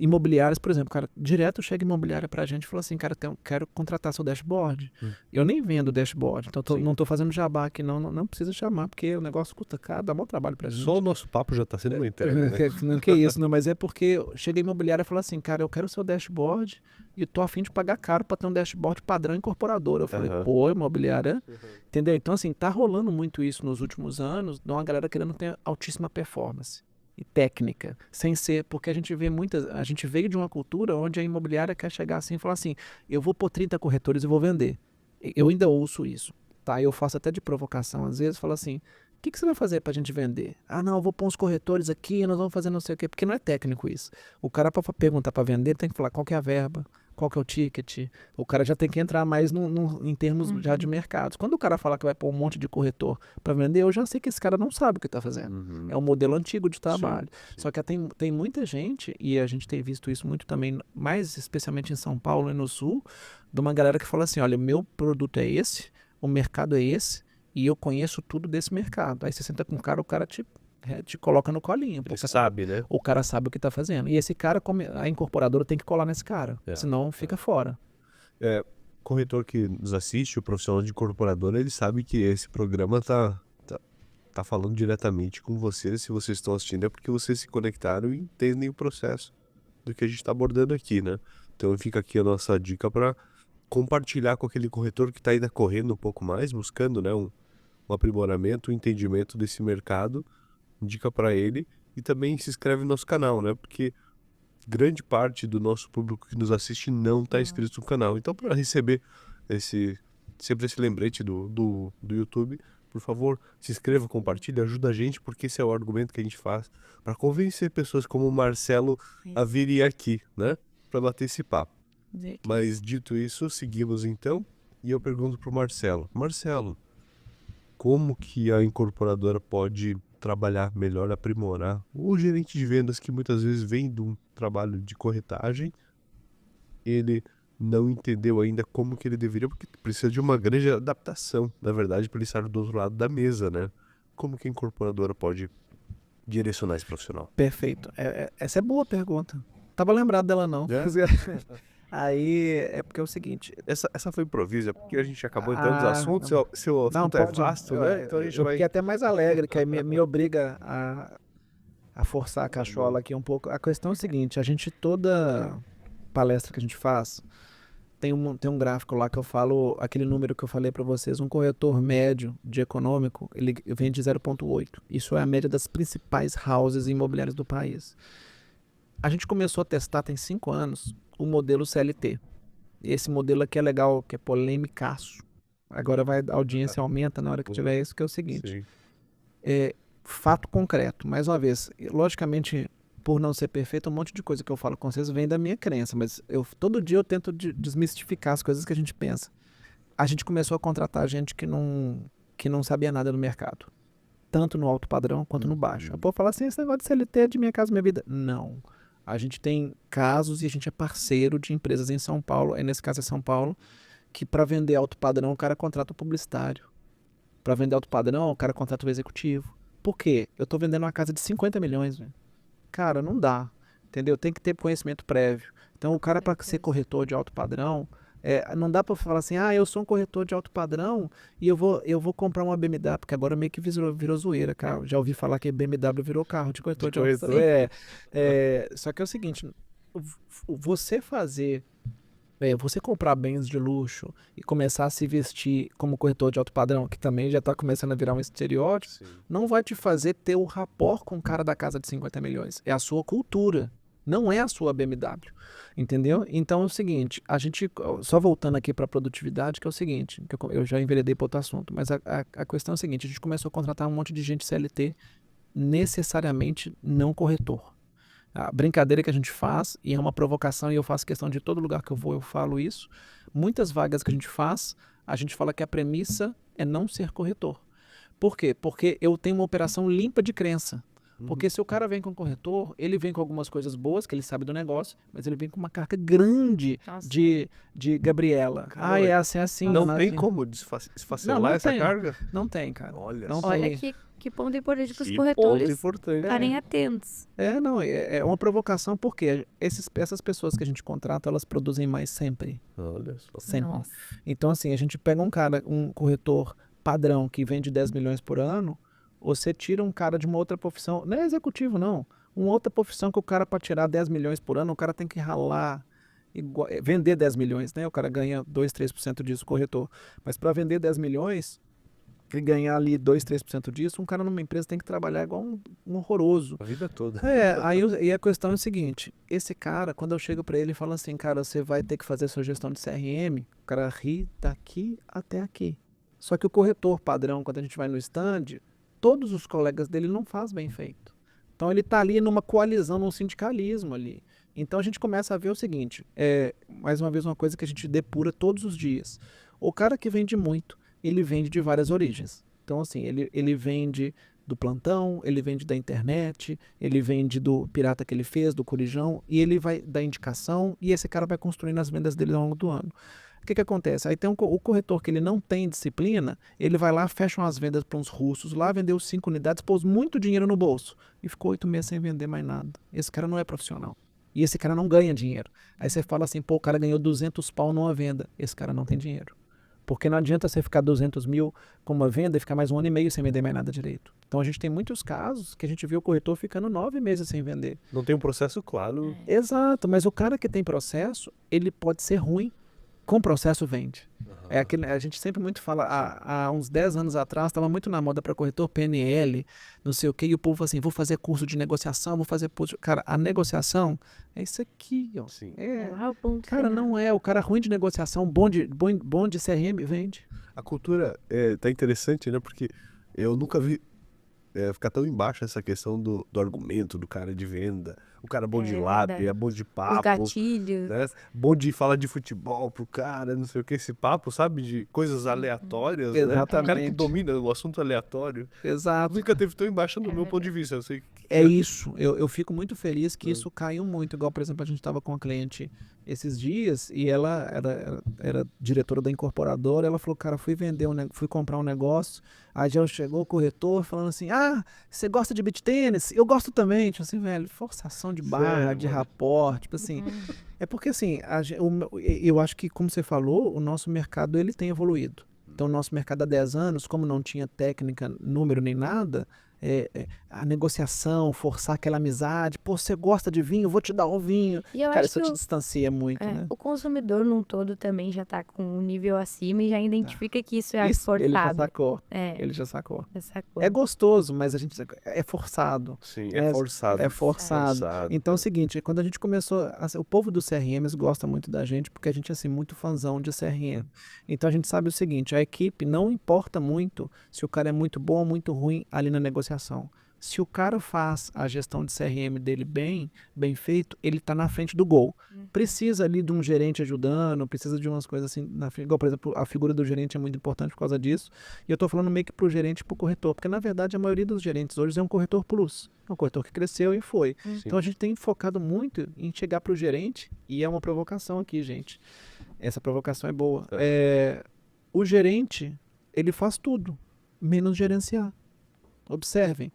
imobiliárias, por exemplo, cara, direto chega imobiliária pra gente e fala assim, cara, quero contratar seu dashboard. Eu nem vendo dashboard, então não tô fazendo jabá aqui, não precisa chamar, porque o negócio custa caro, dá mó trabalho pra gente. Só o nosso papo já tá sendo uma entrega, né? Não que isso, não, mas é porque chega a imobiliária e fala assim, cara, eu quero o seu dashboard e tô a fim de pagar caro pra ter um dashboard padrão incorporador. Eu falei, pô, imobiliária, entendeu? Então, assim, tá rolando muito isso nos últimos anos, de uma galera querendo ter altíssima performance e técnica, sem ser, porque a gente veio de uma cultura onde a imobiliária quer chegar assim e falar assim, eu vou pôr 30 corretores e vou vender. Eu ainda ouço isso, tá? Eu faço até de provocação, às vezes, falo assim, o que você vai fazer pra gente vender? Não, eu vou pôr uns corretores aqui, nós vamos fazer não sei o quê, porque não é técnico isso. O cara, pra perguntar pra vender, tem que falar qual que é a verba, qual que é o ticket, o cara já tem que entrar mais em termos já de mercados. Quando o cara fala que vai pôr um monte de corretor para vender, eu já sei que esse cara não sabe o que está fazendo. É um modelo antigo de trabalho. Sim. Só que tem muita gente, e a gente tem visto isso muito também, mais especialmente em São Paulo e no Sul, de uma galera que fala assim, olha, o meu produto é esse, o mercado é esse, e eu conheço tudo desse mercado. Aí você senta com o cara te coloca no colinho. Ele sabe, né? O cara sabe o que tá fazendo. E esse cara, a incorporadora tem que colar nesse cara, senão fica fora. Corretor que nos assiste, o profissional de incorporadora, ele sabe que esse programa tá falando diretamente com vocês. Se vocês estão assistindo é porque vocês se conectaram e entendem o processo do que a gente está abordando aqui, né? Então fica aqui a nossa dica para compartilhar com aquele corretor que está ainda correndo um pouco mais, buscando, né, um aprimoramento, um entendimento desse mercado. Indica para ele e também se inscreve no nosso canal, né? Porque grande parte do nosso público que nos assiste não está inscrito no canal. Então, para receber sempre esse lembrete do YouTube, por favor, se inscreva, compartilhe, ajuda a gente, porque esse é o argumento que a gente faz para convencer pessoas como o Marcelo a virem aqui, né? Para bater esse papo. Mas dito isso, seguimos então e eu pergunto para o Marcelo. Marcelo, como que a incorporadora pode trabalhar melhor, aprimorar o gerente de vendas que muitas vezes vem de um trabalho de corretagem, ele não entendeu ainda como que ele deveria, porque precisa de uma grande adaptação, na verdade, para ele estar do outro lado da mesa, né? Como que a incorporadora pode direcionar esse profissional? Perfeito. Essa é boa pergunta. Tava lembrado dela não. Aí é porque é o seguinte. Essa foi improvisa, porque a gente acabou entrando nos assuntos, seu assunto é vasto, né? Então a gente vai... fiquei até mais alegre, que aí me obriga a forçar a cachola aqui um pouco. A questão é o seguinte, toda palestra que a gente faz, tem um gráfico lá que eu falo, aquele número que eu falei para vocês, um corretor médio de econômico, ele vende 0,8. Isso é a média das principais houses imobiliárias do país. A gente começou a testar tem 5 anos o modelo CLT. Esse modelo aqui é legal, que é polêmicaço. Agora a audiência aumenta na hora que tiver isso, que é o seguinte. Fato concreto. Mais uma vez, logicamente, por não ser perfeito, um monte de coisa que eu falo com vocês vem da minha crença, mas todo dia eu tento desmistificar as coisas que a gente pensa. A gente começou a contratar gente que não sabia nada do mercado. Tanto no alto padrão quanto no baixo. Eu posso falar assim, esse negócio de CLT é de minha casa, minha vida. Não. A gente tem casos e a gente é parceiro de empresas em São Paulo, nesse caso é São Paulo, que para vender alto padrão o cara contrata o publicitário. Para vender alto padrão o cara contrata o executivo. Por quê? Eu tô vendendo uma casa de 50 milhões, velho. Cara, não dá, entendeu? Tem que ter conhecimento prévio. Então o cara para ser corretor de alto padrão, não dá para falar assim, eu sou um corretor de alto padrão e eu vou comprar uma BMW, porque agora meio que virou zoeira, cara. Já ouvi falar que BMW virou carro de corretor de alto padrão. Só que é o seguinte, você você comprar bens de luxo e começar a se vestir como corretor de alto padrão, que também já está começando a virar um estereótipo, não vai te fazer ter o rapport com o cara da casa de 50 milhões. É a sua cultura, não é a sua BMW. Entendeu? Então é o seguinte, a gente, só voltando aqui para a produtividade, que é o seguinte, que eu já enveredei para outro assunto, mas a questão é a seguinte, a gente começou a contratar um monte de gente CLT, necessariamente não corretor. A brincadeira que a gente faz, e é uma provocação, e eu faço questão de todo lugar que eu vou, eu falo isso, muitas vagas que a gente faz, a gente fala que a premissa é não ser corretor. Por quê? Porque eu tenho uma operação limpa de crença. Porque se o cara vem com corretor, ele vem com algumas coisas boas, que ele sabe do negócio, mas ele vem com uma carga grande de Gabriela. Cara, É assim. Não tem como desfacelar essa carga? Não tem, cara. Olha Que ponto importante para os Que corretores ponto importante. estarem atentos. Não, é uma provocação, porque essas pessoas que a gente contrata, elas produzem mais sempre. Olha só. Sempre. Nossa. Então, assim, a gente pega um corretor padrão que vende 10 milhões por ano, você tira um cara de uma outra profissão, não é executivo não, uma outra profissão que o cara para tirar 10 milhões por ano, o cara tem que ralar, vender 10 milhões, né? O cara ganha 2, 3% disso, corretor. Mas para vender 10 milhões e ganhar ali 2, 3% disso, um cara numa empresa tem que trabalhar igual um horroroso. A vida toda. Aí a questão é o seguinte, esse cara, quando eu chego para ele e falo assim, cara, você vai ter que fazer sua gestão de CRM, o cara ri daqui até aqui. Só que o corretor padrão, quando a gente vai no stand, todos os colegas dele não faz bem feito. Então ele está ali numa coalizão, num sindicalismo ali. Então a gente começa a ver o seguinte, mais uma vez uma coisa que a gente depura todos os dias. O cara que vende muito, ele vende de várias origens. Então assim, ele vende do plantão, ele vende da internet, ele vende do pirata que ele fez, do corijão, e ele vai dar indicação, e esse cara vai construindo as vendas dele ao longo do ano. O que acontece? Aí tem o corretor que ele não tem disciplina, ele vai lá, fecha umas vendas para uns russos, lá vendeu 5 unidades, pôs muito dinheiro no bolso e ficou 8 meses sem vender mais nada. Esse cara não é profissional. E esse cara não ganha dinheiro. Aí você fala assim, o cara ganhou 200 pau numa venda. Esse cara não tem dinheiro. Porque não adianta você ficar 200 mil com uma venda e ficar mais 1 ano e meio sem vender mais nada direito. Então a gente tem muitos casos que a gente viu o corretor ficando 9 meses sem vender. Não tem um processo claro. Exato, mas o cara que tem processo, ele pode ser ruim. Com processo vende. A gente sempre muito fala, há uns 10 anos atrás, estava muito na moda para corretor PNL, não sei o que, e o povo fala assim, vou fazer curso de negociação, vou fazer... Cara, a negociação é isso aqui, ó. Sim. Cara, não é. O cara ruim de negociação, bom de CRM, vende. A cultura tá interessante, né? Porque eu nunca vi ficar tão embaixo essa questão do argumento do cara de venda. O cara bom de lábia, bom de papo. Os gatilhos. Né? Bom de falar de futebol pro cara, não sei o que, esse papo, sabe? De coisas aleatórias, né? Exatamente. O cara que domina o assunto aleatório. Exato. Nunca teve tão embaixo no meu ponto de vista. Eu sei isso. Eu fico muito feliz que isso caiu muito. Igual, por exemplo, a gente estava com uma cliente esses dias e ela era diretora da incorporadora. Ela falou, cara, fui comprar um negócio. Aí já chegou o corretor falando assim, você gosta de beach tênis? Eu gosto também. Tipo assim, velho, forçação de barra, de rapport, tipo assim. É porque assim, eu acho que, como você falou, o nosso mercado ele tem evoluído. Então, o nosso mercado há 10 anos, como não tinha técnica, número nem nada, a negociação, forçar aquela amizade, pô, você gosta de vinho, vou te dar um vinho. E eu cara, acho isso que te distancia muito, né? o consumidor num todo também já tá com um nível acima e já identifica que isso é forçado. Ele já sacou. Ele já sacou. É gostoso, mas a gente é forçado. Sim, é forçado. É forçado. Então é o seguinte, quando a gente começou, o povo dos CRMs gosta muito da gente porque a gente é assim, muito fãzão de CRM. Então a gente sabe o seguinte, a equipe não importa muito se o cara é muito bom ou muito ruim ali na negociação. Se o cara faz a gestão de CRM dele bem feito, ele tá na frente do gol. Precisa ali de um gerente ajudando, precisa de umas coisas assim na frente. Igual, por exemplo, a figura do gerente é muito importante por causa disso. E eu tô falando meio que pro gerente e pro corretor, porque na verdade a maioria dos gerentes hoje é um corretor plus. É um corretor que cresceu e foi. Então a gente tem focado muito em chegar pro gerente, e é uma provocação aqui, gente. Essa provocação é boa. O gerente, ele faz tudo, menos gerenciar. Observem,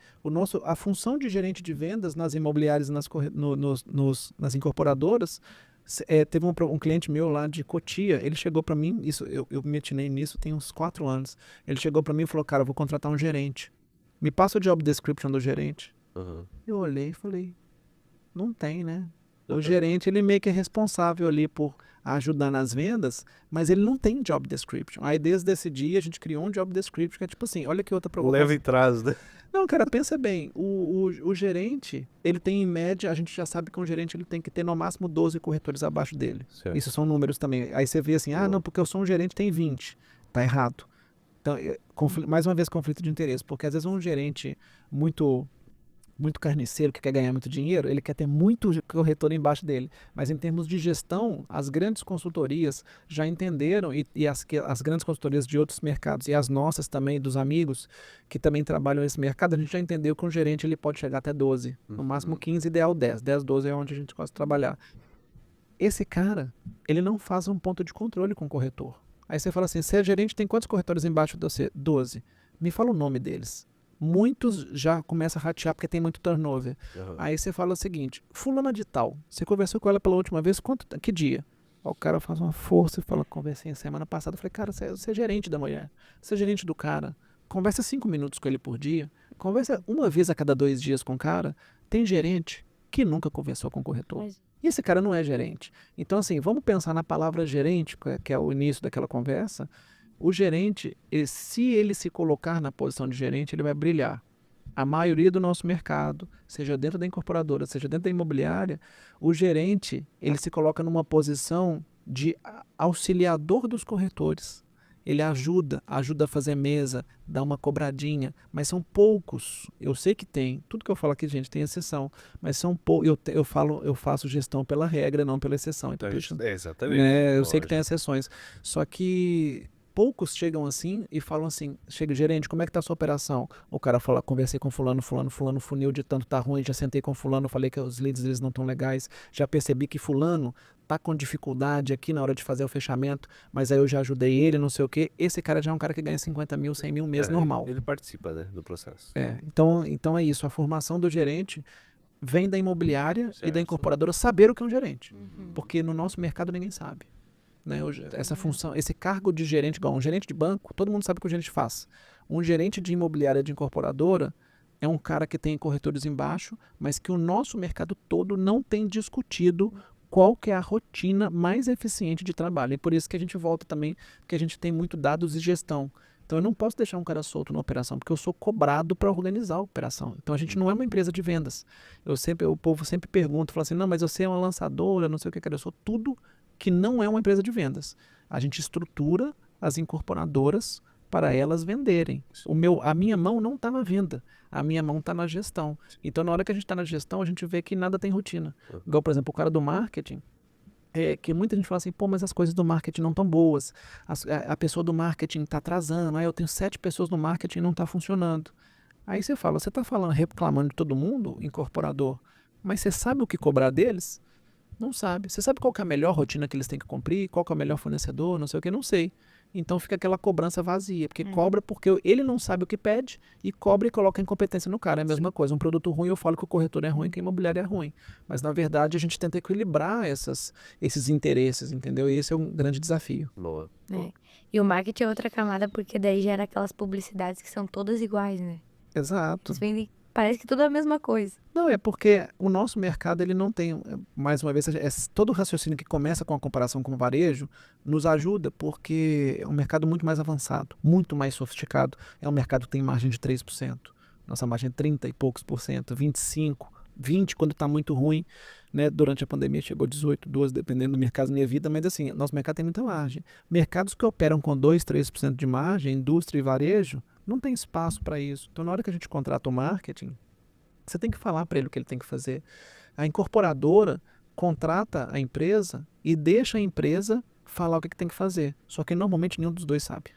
a função de gerente de vendas nas imobiliárias e nas incorporadoras, teve um cliente meu lá de Cotia, ele chegou para mim, eu me atinei nisso tem uns 4 anos, ele chegou para mim e falou, cara, eu vou contratar um gerente, me passa o job description do gerente. Eu olhei e falei, não tem, né? O gerente, ele meio que é responsável ali por ajudar nas vendas, mas ele não tem job description. Aí desde esse dia a gente criou um job description que é tipo assim, olha que outra provocação. Leva e traz, né? Não, cara, pensa bem, o gerente, ele tem em média, a gente já sabe que um gerente ele tem que ter no máximo 12 corretores abaixo dele. Certo. Isso são números também. Aí você vê assim, não, porque eu sou um gerente, tem 20. Tá errado. Então, mais uma vez, conflito de interesse, porque às vezes um gerente muito carniceiro que quer ganhar muito dinheiro, ele quer ter muito corretor embaixo dele. Mas em termos de gestão, as grandes consultorias já entenderam, e as grandes consultorias de outros mercados, e as nossas também, dos amigos que também trabalham nesse mercado, a gente já entendeu que um gerente ele pode chegar até 12, no máximo 15, ideal 10. 10, 12 é onde a gente gosta de trabalhar. Esse cara, ele não faz um ponto de controle com o corretor. Aí você fala assim, você é gerente, tem quantos corretores embaixo de você? 12. Me fala o nome deles. Muitos já começam a ratear porque tem muito turnover. Aí você fala o seguinte, fulana de tal, você conversou com ela pela última vez, que dia? Aí o cara faz uma força e fala, conversei semana passada. Eu falei, cara, você é gerente da mulher, você é gerente do cara, conversa 5 minutos com ele por dia, conversa uma vez a cada 2 dias com o cara. Tem gerente que nunca conversou com o corretor. E esse cara não é gerente. Então assim, vamos pensar na palavra gerente, que é o início daquela conversa. O gerente, se ele se colocar na posição de gerente, ele vai brilhar. A maioria do nosso mercado, seja dentro da incorporadora, seja dentro da imobiliária, o gerente, ele se coloca numa posição de auxiliador dos corretores. Ele ajuda a fazer mesa, dá uma cobradinha, mas são poucos. Eu sei que tem, tudo que eu falo aqui, gente, tem exceção, mas são poucos. Eu faço gestão pela regra, não pela exceção. Então, exatamente. Eu sei que tem exceções, só que poucos chegam assim e falam assim, chega, gerente, como é que tá a sua operação? O cara fala, conversei com fulano, funil de tanto tá ruim, já sentei com fulano, falei que os leads deles não estão legais, já percebi que fulano tá com dificuldade aqui na hora de fazer o fechamento, mas aí eu já ajudei ele, não sei o quê. Esse cara já é um cara que ganha 50 mil, 100 mil mês normal. Ele participa, né, do processo. Então é isso, a formação do gerente vem da imobiliária e da incorporadora saber o que é um gerente, porque no nosso mercado ninguém sabe. Né, essa função, esse cargo de gerente, igual um gerente de banco, todo mundo sabe o que o gerente faz. Um gerente de imobiliária de incorporadora é um cara que tem corretores embaixo, mas que o nosso mercado todo não tem discutido qual que é a rotina mais eficiente de trabalho. E por isso que a gente volta também, porque a gente tem muito dados e gestão. Então eu não posso deixar um cara solto na operação, porque eu sou cobrado para organizar a operação. Então a gente não é uma empresa de vendas. O povo sempre pergunta, fala assim, não, mas você é uma lançadora, não sei o que, cara, eu sou tudo que não é uma empresa de vendas. A gente estrutura as incorporadoras para elas venderem. A minha mão não está na venda, a minha mão está na gestão. Então, na hora que a gente está na gestão, a gente vê que nada tem rotina. Igual, por exemplo, o cara do marketing, que muita gente fala assim, pô, mas as coisas do marketing não estão boas. A pessoa do marketing está atrasando, eu tenho 7 pessoas no marketing e não está funcionando. Aí você fala, você está reclamando de todo mundo, incorporador, mas você sabe o que cobrar deles? Não sabe. Você sabe qual que é a melhor rotina que eles têm que cumprir? Qual que é o melhor fornecedor? Não sei o que, não sei. Então fica aquela cobrança vazia, porque cobra porque ele não sabe o que pede e cobra e coloca incompetência no cara. É a mesma coisa. Um produto ruim, eu falo que o corretor é ruim, que a imobiliária é ruim. Mas na verdade a gente tenta equilibrar esses interesses, entendeu? E esse é um grande desafio. Boa. E o marketing é outra camada, porque daí gera aquelas publicidades que são todas iguais, né? Exato. Eles vendem, parece que tudo é a mesma coisa. Não, é porque o nosso mercado, ele não tem, mais uma vez, todo o raciocínio que começa com a comparação com o varejo nos ajuda, porque é um mercado muito mais avançado, muito mais sofisticado. É um mercado que tem margem de 3%. Nossa margem é 30 e poucos por cento, 25%, 20% quando está muito ruim, né? Durante a pandemia chegou 18%, 12%, dependendo do mercado da minha vida, mas assim, nosso mercado tem muita margem. Mercados que operam com 2%, 3% de margem, indústria e varejo, não tem espaço para isso. Então, na hora que a gente contrata o marketing, Você tem que falar para ele o que ele tem que fazer. A incorporadora contrata a empresa e deixa a empresa falar o que tem que fazer. Só que normalmente nenhum dos dois sabe.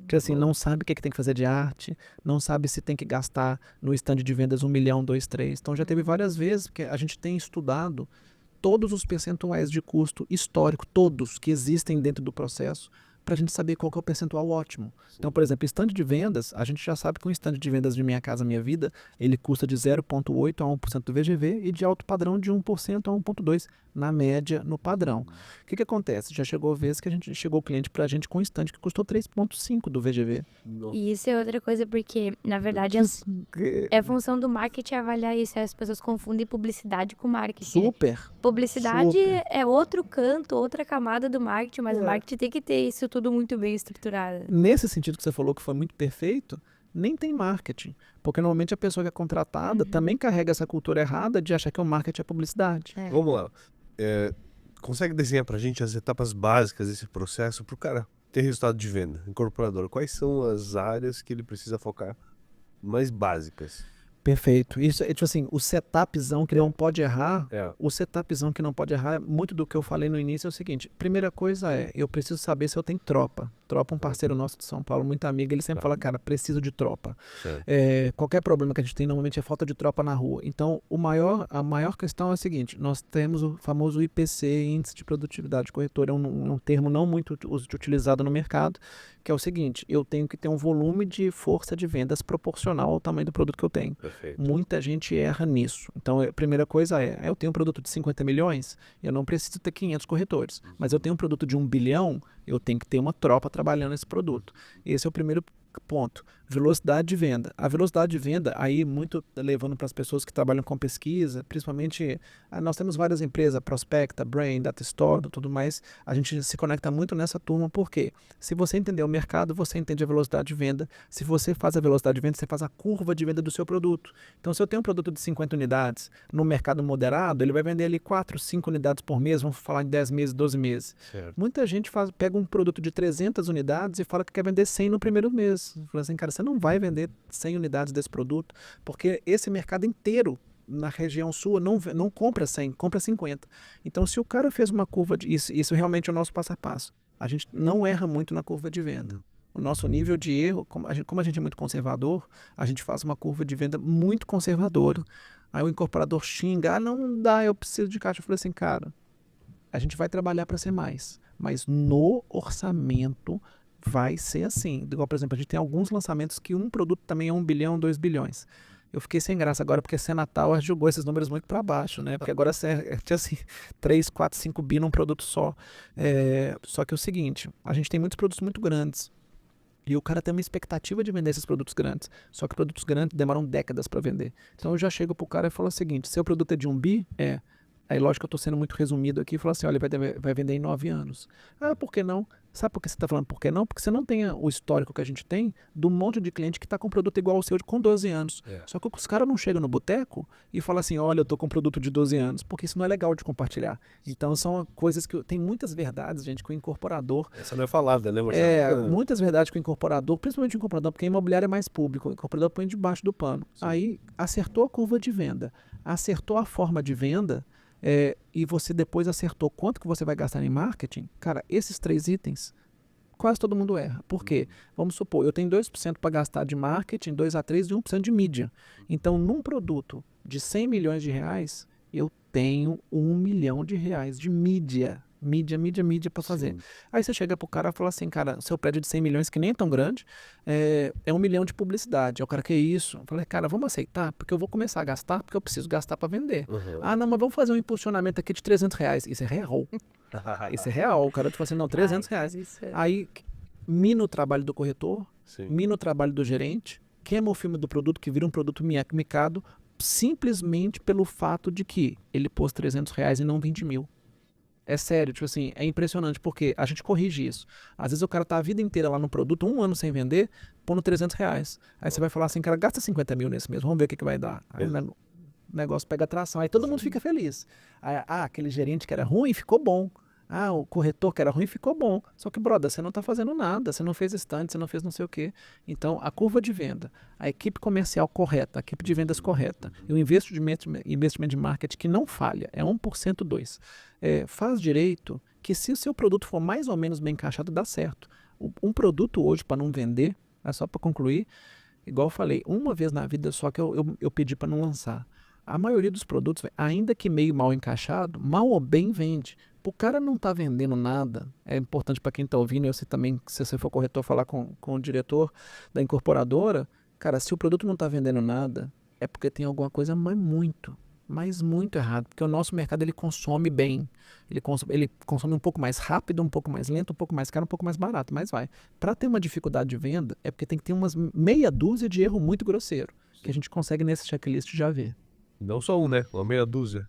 Porque assim, não sabe o que tem que fazer de arte, não sabe se tem que gastar no stand de vendas 1 milhão, 2, 3. Então já teve várias vezes que a gente tem estudado todos os percentuais de custo histórico, todos que existem dentro do processo, para a gente saber qual que é o percentual ótimo. Então, por exemplo, stand de vendas, a gente já sabe que um stand de vendas de Minha Casa Minha Vida, ele custa de 0,8% a 1% do VGV e de alto padrão de 1% a 1,2% na média, no padrão. O que acontece? Já chegou a vez que chegou o cliente para a gente com um stand que custou 3,5% do VGV. E isso é outra coisa, porque, na verdade, é função do marketing avaliar isso. As pessoas confundem publicidade com marketing. Super. Publicidade Super. é outro canto, outra camada do marketing, mas o marketing tem que ter isso tudo muito bem estruturado. Nesse sentido que você falou que foi muito perfeito, nem tem marketing. Porque normalmente a pessoa que é contratada também carrega essa cultura errada de achar que o marketing é publicidade. Vamos lá. Consegue desenhar pra gente as etapas básicas desse processo pro cara ter resultado de venda, incorporador? Quais são as áreas que ele precisa focar mais básicas? Perfeito. Isso é tipo assim, o setupzão que não pode errar, É. o setupzão que não pode errar, muito do que eu falei no início é o seguinte, primeira coisa é, eu preciso saber se eu tenho tropa. Tropa, um parceiro nosso de São Paulo, muito amigo, ele sempre fala, cara, preciso de tropa. Qualquer problema que a gente tem, normalmente é falta de tropa na rua. Então, a maior questão é a seguinte, nós temos o famoso IPC, Índice de Produtividade Corretora, é um termo não muito utilizado no mercado, que é o seguinte, eu tenho que ter um volume de força de vendas proporcional ao tamanho do produto que eu tenho. Perfeito. Muita gente erra nisso. Então, a primeira coisa é, eu tenho um produto de 50 milhões, eu não preciso ter 500 corretores. Mas eu tenho um produto de 1 bilhão, eu tenho que ter uma tropa trabalhando nesse produto. Esse é o primeiro ponto. Velocidade de venda. A velocidade de venda, aí muito levando para as pessoas que trabalham com pesquisa, principalmente, nós temos várias empresas, Prospecta, Brain, Datastore, tudo mais, a gente se conecta muito nessa turma, porque se você entender o mercado, você entende a velocidade de venda. Se você faz a velocidade de venda, você faz a curva de venda do seu produto. Então, se eu tenho um produto de 50 unidades, no mercado moderado, ele vai vender ali 4, 5 unidades por mês, vamos falar em 10 meses, 12 meses. Certo. Muita gente pega um produto de 300 unidades e fala que quer vender 100 no primeiro mês. Fala assim, cara, você não vai vender 100 unidades desse produto, porque esse mercado inteiro na região sul não compra 100, compra 50. Então, se o cara fez uma curva de... Isso realmente é o nosso passo a passo. A gente não erra muito na curva de venda. O nosso nível de erro, como a gente é muito conservador, a gente faz uma curva de venda muito conservadora. Aí o incorporador xinga, não dá, eu preciso de caixa. Eu falei assim, cara, a gente vai trabalhar para ser mais, mas no orçamento vai ser assim. Igual, por exemplo, a gente tem alguns lançamentos que um produto também é 1 bilhão, 2 bilhões. Eu fiquei sem graça agora, porque Senatal jogou esses números muito para baixo, né? Porque agora tinha assim, 3, 4, 5 bi num produto só. Só que é o seguinte, a gente tem muitos produtos muito grandes. E o cara tem uma expectativa de vender esses produtos grandes. Só que produtos grandes demoram décadas para vender. Então eu já chego pro cara e falo o seguinte, seu produto é de 1 bi? Aí, lógico que eu estou sendo muito resumido aqui, falo assim, olha, vai vender em 9 anos. Ah, por que não? Sabe por que você está falando por que não? Porque você não tem o histórico que a gente tem do monte de cliente que está com um produto igual ao seu com 12 anos. Só que os caras não chegam no boteco e falam assim, olha, eu estou com um produto de 12 anos, porque isso não é legal de compartilhar. Então, são coisas que... Tem muitas verdades, gente, que o incorporador... Essa não é falada, né, Marcelo? Muitas verdades que o incorporador, principalmente o incorporador, porque a imobiliária é mais público, o incorporador põe debaixo do pano. Sim. Aí, acertou a curva de venda, acertou a forma de venda, e você depois acertou quanto que você vai gastar em marketing, cara, esses 3 itens, quase todo mundo erra. Por quê? Vamos supor, eu tenho 2% para gastar de marketing, 2 a 3 e 1% de mídia. Então, num produto de 100 milhões de reais, eu tenho 1 milhão de reais de mídia. Mídia para fazer. Sim. Aí você chega pro cara e fala assim, cara, seu prédio de 100 milhões, que nem é tão grande, é 1 milhão de publicidade. Aí o cara, que isso? Eu falei, cara, vamos aceitar, porque eu vou começar a gastar, porque eu preciso gastar para vender. Ah, não, mas vamos fazer um impulsionamento aqui de 300 reais. Isso é real. Isso é real. O cara te fala assim, não, 300 reais. Aí, mina o trabalho do corretor, mina o trabalho do gerente, queima o filme do produto, que vira um produto micado, simplesmente pelo fato de que ele pôs 300 reais e não 20 mil. É sério, tipo assim, é impressionante, porque a gente corrige isso. Às vezes o cara tá a vida inteira lá no produto, 1 ano sem vender, pondo 300 reais. Aí você vai falar assim, cara, gasta 50 mil nesse mesmo, vamos ver o que vai dar. Aí o negócio pega atração, aí todo mundo fica feliz. Aí, aquele gerente que era ruim ficou bom. Ah, o corretor que era ruim ficou bom. Só que, brother, você não está fazendo nada, você não fez stand, você não fez não sei o quê. Então, a curva de venda, a equipe comercial correta, a equipe de vendas correta e o investimento de marketing que não falha, é 1%, 2%. Faz direito que se o seu produto for mais ou menos bem encaixado, dá certo. Um produto hoje, para não vender, é só para concluir, igual eu falei, uma vez na vida só que eu pedi para não lançar. A maioria dos produtos, ainda que meio mal encaixado, mal ou bem vende. O cara não está vendendo nada, é importante para quem está ouvindo, eu sei também, se você for corretor, falar com o diretor da incorporadora, cara, se o produto não está vendendo nada, é porque tem alguma coisa mas muito errado, porque o nosso mercado ele consome bem, ele consome um pouco mais rápido, um pouco mais lento, um pouco mais caro, um pouco mais barato, mas vai. Para ter uma dificuldade de venda, é porque tem que ter umas meia dúzia de erro muito grosseiro, que a gente consegue nesse checklist já ver. Não só um, né? Uma meia dúzia.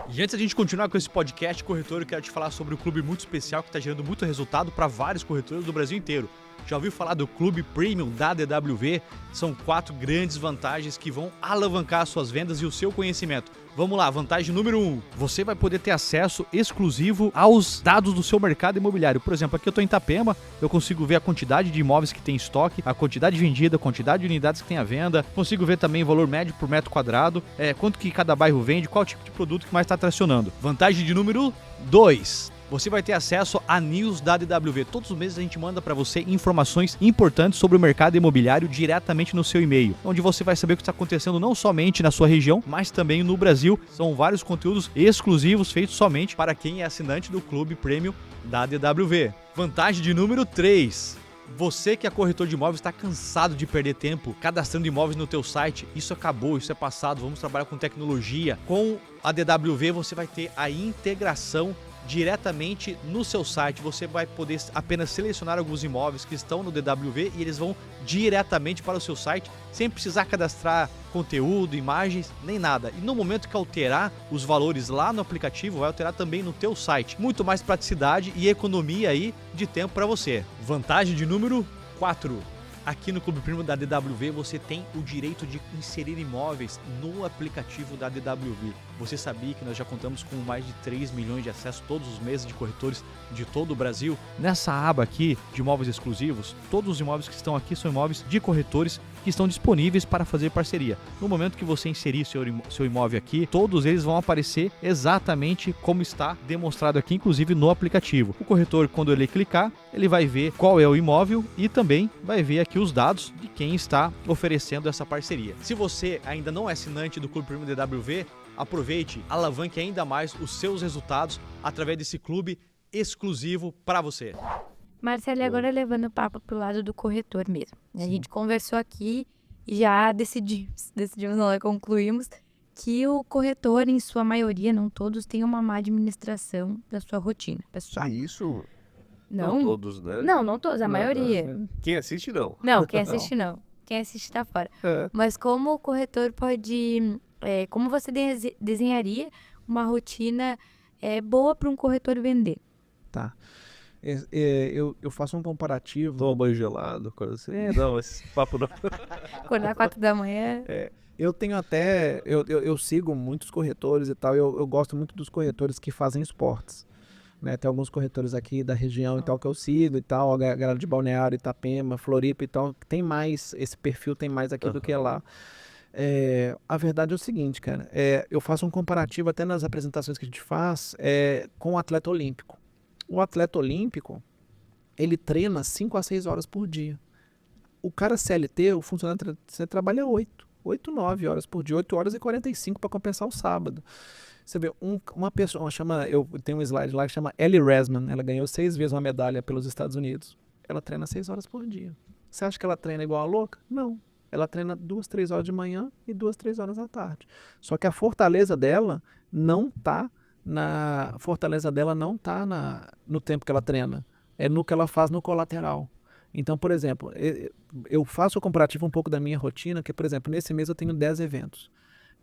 E antes da gente continuar com esse podcast, corretor, eu quero te falar sobre o clube muito especial que está gerando muito resultado para vários corretores do Brasil inteiro. Já ouviu falar do Clube Premium da DWV? São 4 grandes vantagens que vão alavancar suas vendas e o seu conhecimento. Vamos lá, vantagem número 1. Você vai poder ter acesso exclusivo aos dados do seu mercado imobiliário. Por exemplo, aqui eu estou em Itapema, eu consigo ver a quantidade de imóveis que tem em estoque, a quantidade vendida, a quantidade de unidades que tem à venda. Consigo ver também o valor médio por metro quadrado, quanto que cada bairro vende, qual tipo de produto que mais está tracionando. Vantagem de número 2. Você vai ter acesso a news da DWV. Todos os meses a gente manda para você informações importantes sobre o mercado imobiliário diretamente no seu e-mail, onde você vai saber o que está acontecendo não somente na sua região, mas também no Brasil. São vários conteúdos exclusivos feitos somente para quem é assinante do Clube Premium da DWV. Vantagem de número 3. Você que é corretor de imóveis está cansado de perder tempo cadastrando imóveis no teu site. Isso acabou, isso é passado. Vamos trabalhar com tecnologia. Com a DWV você vai ter a integração diretamente no seu site. Você vai poder apenas selecionar alguns imóveis que estão no DWV e eles vão diretamente para o seu site, sem precisar cadastrar conteúdo, imagens, nem nada. E no momento que alterar os valores lá no aplicativo, vai alterar também no teu site. Muito mais praticidade e economia aí de tempo para você. Vantagem de número 4. Aqui no Clube Premium da DWV você tem o direito de inserir imóveis no aplicativo da DWV. Você sabia que nós já contamos com mais de 3 milhões de acessos todos os meses de corretores de todo o Brasil? Nessa aba aqui de imóveis exclusivos, todos os imóveis que estão aqui são imóveis de corretores que estão disponíveis para fazer parceria. No momento que você inserir seu imóvel aqui, todos eles vão aparecer exatamente como está demonstrado aqui, inclusive no aplicativo. O corretor, quando ele clicar, ele vai ver qual é o imóvel e também vai ver aqui os dados de quem está oferecendo essa parceria. Se você ainda não é assinante do Clube Premium DWV, aproveite, alavanque ainda mais os seus resultados através desse clube exclusivo para você. Marcelo, e agora levando o papo pro lado do corretor mesmo. A gente conversou aqui e já decidimos não, concluímos que o corretor, em sua maioria, não todos, tem uma má administração da sua rotina pessoal. Isso? Não todos, né? Não todos, a maioria. Quem assiste, não. Não, quem assiste não. Quem assiste tá fora. Mas como o corretor pode... como você desenharia uma rotina boa para um corretor vender? Tá. Eu faço um comparativo. Toma banho gelado, coisa assim. Não, esse papo não. Acordar 4 da manhã. Eu tenho até... Eu sigo muitos corretores e tal. Eu gosto muito dos corretores que fazem esportes. Né? Tem alguns corretores aqui da região e tal que eu sigo e tal. A galera de Balneário, Itapema, Floripa e tal. Tem mais, esse perfil tem mais aqui do que lá. A verdade é o seguinte, cara. Eu faço um comparativo até nas apresentações que a gente faz com o atleta olímpico. O atleta olímpico, ele treina 5 a 6 horas por dia. O cara CLT, o funcionário, você trabalha 8, 9 horas por dia, 8 horas e 45 para compensar o sábado. Você vê, uma pessoa eu tenho um slide lá que chama Ellie Resman, ela ganhou 6 vezes uma medalha pelos Estados Unidos. Ela treina 6 horas por dia. Você acha que ela treina igual a louca? Não. Ela treina 2, 3 horas de manhã e 2, 3 horas à tarde. Só que a fortaleza dela não tá no tempo que ela treina. É no que ela faz no colateral. Então, por exemplo, eu faço o comparativo um pouco da minha rotina, que, por exemplo, nesse mês eu tenho 10 eventos.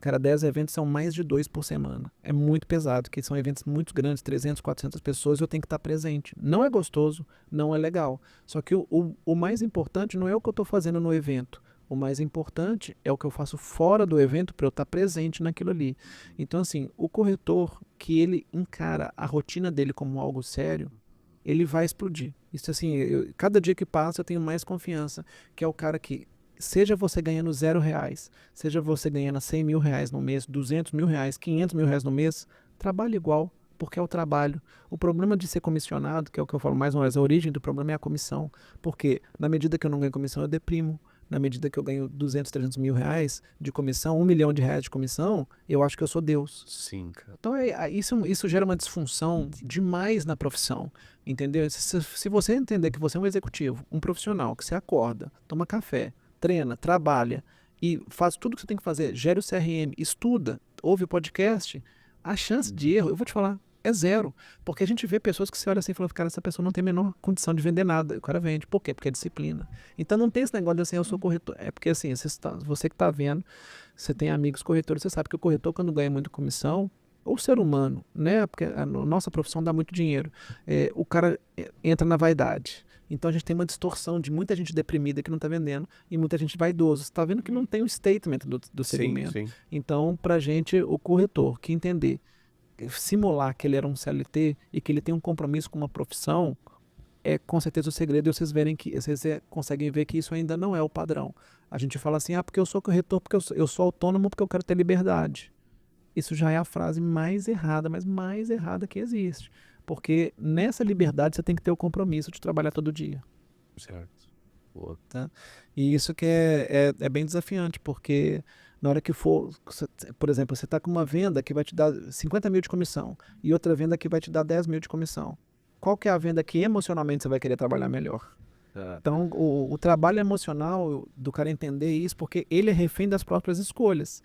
Cara, 10 eventos são mais de 2 por semana. É muito pesado, porque são eventos muito grandes, 300, 400 pessoas, e eu tenho que estar presente. Não é gostoso, não é legal. Só que o mais importante não é o que eu estou fazendo no evento. O mais importante é o que eu faço fora do evento para eu estar presente naquilo ali. Então, assim, o corretor que ele encara a rotina dele como algo sério, ele vai explodir. Isso assim, cada dia que passa eu tenho mais confiança, que é o cara que, seja você ganhando R$0, seja você ganhando R$100.000 no mês, R$200.000, R$500.000 no mês, trabalha igual, porque é o trabalho. O problema de ser comissionado, que é o que eu falo mais uma vez, a origem do problema é a comissão. Porque na medida que eu não ganho comissão, eu deprimo. Na medida que eu ganho 200, 300 mil reais de comissão, R$1 milhão de comissão, eu acho que eu sou Deus. Sim, cara. Então isso gera uma disfunção demais na profissão, entendeu? Se você entender que você é um executivo, um profissional, que você acorda, toma café, treina, trabalha e faz tudo que você tem que fazer, gera o CRM, estuda, ouve o podcast, a chance de erro, eu vou te falar, é zero. Porque a gente vê pessoas que você olha assim e fala, cara, essa pessoa não tem a menor condição de vender nada. O cara vende. Por quê? Porque é disciplina. Então não tem esse negócio de assim, eu sou corretor. É porque assim, você que está vendo, você tem amigos corretores, você sabe que o corretor, quando ganha muita comissão, ou ser humano, né? Porque a nossa profissão dá muito dinheiro. O cara entra na vaidade. Então a gente tem uma distorção de muita gente deprimida que não está vendendo e muita gente vaidosa. Você está vendo que não tem o statement do segmento. Sim. Então, pra gente, o corretor que entender, simular que ele era um CLT e que ele tem um compromisso com uma profissão, é com certeza o segredo. E vocês conseguem ver que isso ainda não é o padrão. A gente fala assim, porque eu sou corretor, porque eu sou autônomo, porque eu quero ter liberdade. Isso já é a frase mais errada, mas mais errada que existe. Porque nessa liberdade você tem que ter o compromisso de trabalhar todo dia. Certo. Boa. Tá? E isso que é bem desafiante, porque na hora que for, por exemplo, você está com uma venda que vai te dar 50 mil de comissão e outra venda que vai te dar 10 mil de comissão. Qual que é a venda que emocionalmente você vai querer trabalhar melhor? Então, o trabalho emocional do cara entender isso, porque ele é refém das próprias escolhas.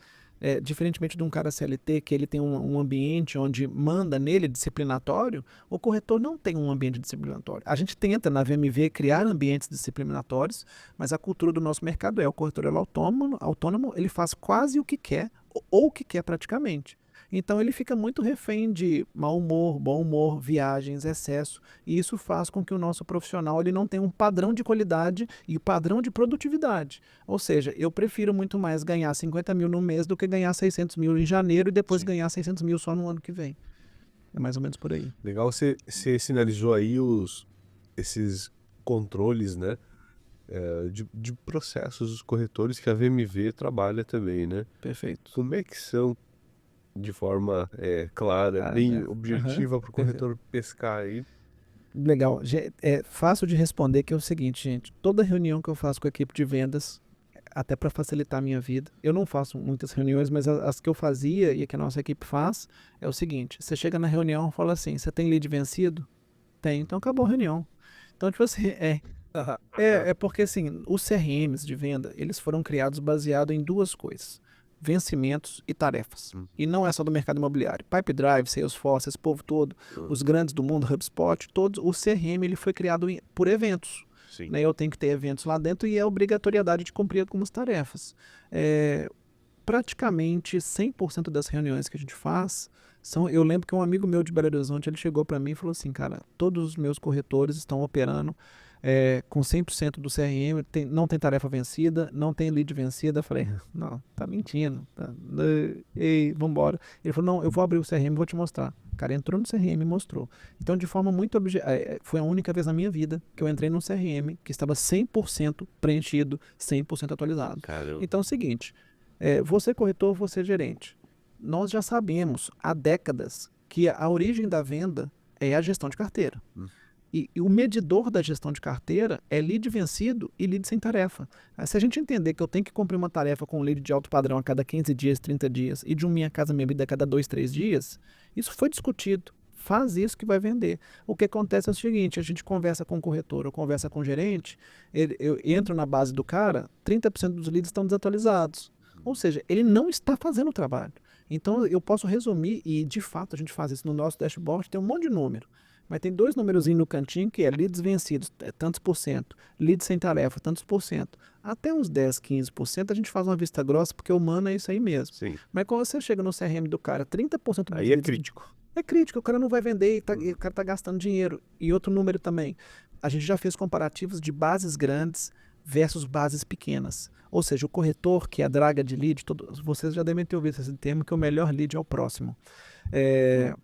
Diferentemente de um cara CLT, que ele tem um ambiente onde manda nele disciplinatório, o corretor não tem um ambiente disciplinatório. A gente tenta, na VMV, criar ambientes disciplinatórios, mas a cultura do nosso mercado o corretor é autônomo, ele faz quase o que quer, ou o que quer praticamente. Então ele fica muito refém de mau humor, bom humor, viagens, excesso, e isso faz com que o nosso profissional ele não tenha um padrão de qualidade e padrão de produtividade. Ou seja, eu prefiro muito mais ganhar 50 mil no mês do que ganhar 600 mil em janeiro e depois ganhar 600 mil só no ano que vem. É mais ou menos por aí. Legal, você sinalizou aí esses controles, né? De processos dos corretores que a VMV trabalha também, né? Perfeito. Como é que são, de forma clara, bem objetiva, para o corretor pescar aí? Legal. É fácil de responder, que é o seguinte, gente. Toda reunião que eu faço com a equipe de vendas, até para facilitar a minha vida, eu não faço muitas reuniões, mas as que eu fazia e que a nossa equipe faz, é o seguinte. Você chega na reunião e fala assim, você tem lead vencido? Tem. Então acabou a reunião. Então, tipo assim, porque assim, os CRMs de venda, eles foram criados baseado em duas coisas. Vencimentos e tarefas. E não é só do mercado imobiliário. Pipedrive, Salesforce, esse povo todo, os grandes do mundo, HubSpot, todos, o CRM ele foi criado por eventos. Sim. Né? Eu tenho que ter eventos lá dentro e é obrigatoriedade de cumprir algumas tarefas. Praticamente 100% das reuniões que a gente faz eu lembro que um amigo meu de Belo Horizonte, ele chegou para mim e falou assim, cara, todos os meus corretores estão operando com 100% do CRM, não tem tarefa vencida, não tem lead vencida. Eu falei, não, tá mentindo. Ei, vambora. Ele falou, não, eu vou abrir o CRM e vou te mostrar. O cara entrou no CRM e mostrou. Então, de forma muito foi a única vez na minha vida que eu entrei num CRM que estava 100% preenchido, 100% atualizado. Caramba. Então é o seguinte, você corretor, você gerente. Nós já sabemos há décadas que a origem da venda é a gestão de carteira. E o medidor da gestão de carteira é lead vencido e lead sem tarefa. Se a gente entender que eu tenho que cumprir uma tarefa com lead de alto padrão a cada 15 dias, 30 dias e de um Minha Casa Minha Vida a cada 2, 3 dias, isso foi discutido. Faz isso que vai vender. O que acontece é o seguinte, a gente conversa com o corretor ou conversa com o gerente, eu entro na base do cara, 30% dos leads estão desatualizados. Ou seja, ele não está fazendo o trabalho. Então eu posso resumir, e de fato a gente faz isso no nosso dashboard, tem um monte de número. Mas tem 2 númerozinhos no cantinho que é leads vencidos, tantos por cento, leads sem tarefa, tantos por cento. Até uns 10, 15% a gente faz uma vista grossa, porque o humano é isso aí mesmo. Sim. Mas quando você chega no CRM do cara, 30% dos Aí é crítico. É crítico, o cara não vai vender e o cara está gastando dinheiro. E outro número também, a gente já fez comparativos de bases grandes versus bases pequenas. Ou seja, o corretor, que é a draga de lead, vocês já devem ter ouvido esse termo, que o melhor lead é o próximo.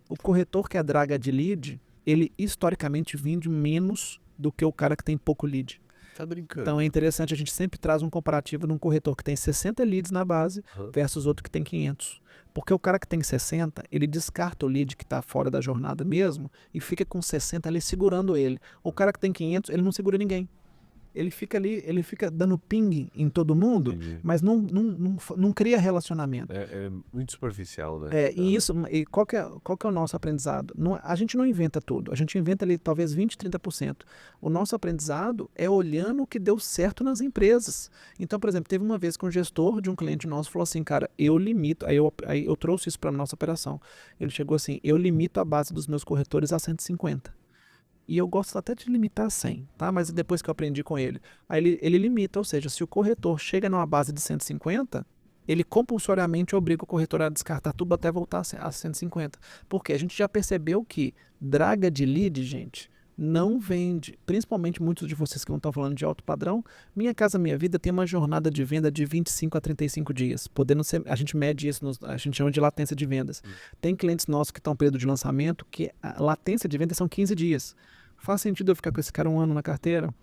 O corretor, que é a draga de lead, ele historicamente vende menos do que o cara que tem pouco lead. Tá brincando. Então é interessante, a gente sempre traz um comparativo de um corretor que tem 60 leads na base versus outro que tem 500. Porque o cara que tem 60, ele descarta o lead que está fora da jornada mesmo e fica com 60 ali segurando ele. O cara que tem 500, ele não segura ninguém. Ele fica ali, ele fica dando ping em todo mundo, Entendi. mas não cria relacionamento. É muito superficial, né? E qual que é o nosso aprendizado? A gente não inventa tudo, a gente inventa ali talvez 20%, 30%. O nosso aprendizado é olhando o que deu certo nas empresas. Então, por exemplo, teve uma vez que um gestor de um cliente nosso falou assim, cara, eu limito, aí eu trouxe isso para a nossa operação. Ele chegou assim, eu limito a base dos meus corretores a 150. E eu gosto até de limitar a 100, tá? Mas depois que eu aprendi com ele, aí ele limita, ou seja, se o corretor chega numa base de 150, ele compulsoriamente obriga o corretor a descartar tudo até voltar a 150. Porque a gente já percebeu que draga de lead, gente, não vende. Principalmente muitos de vocês que não estão falando de alto padrão, Minha Casa Minha Vida tem uma jornada de venda de 25 a 35 dias. Podendo ser, a gente mede isso, a gente chama de latência de vendas. Tem clientes nossos que estão período de lançamento que a latência de venda são 15 dias. Faz sentido eu ficar com esse cara 1 ano na carteira?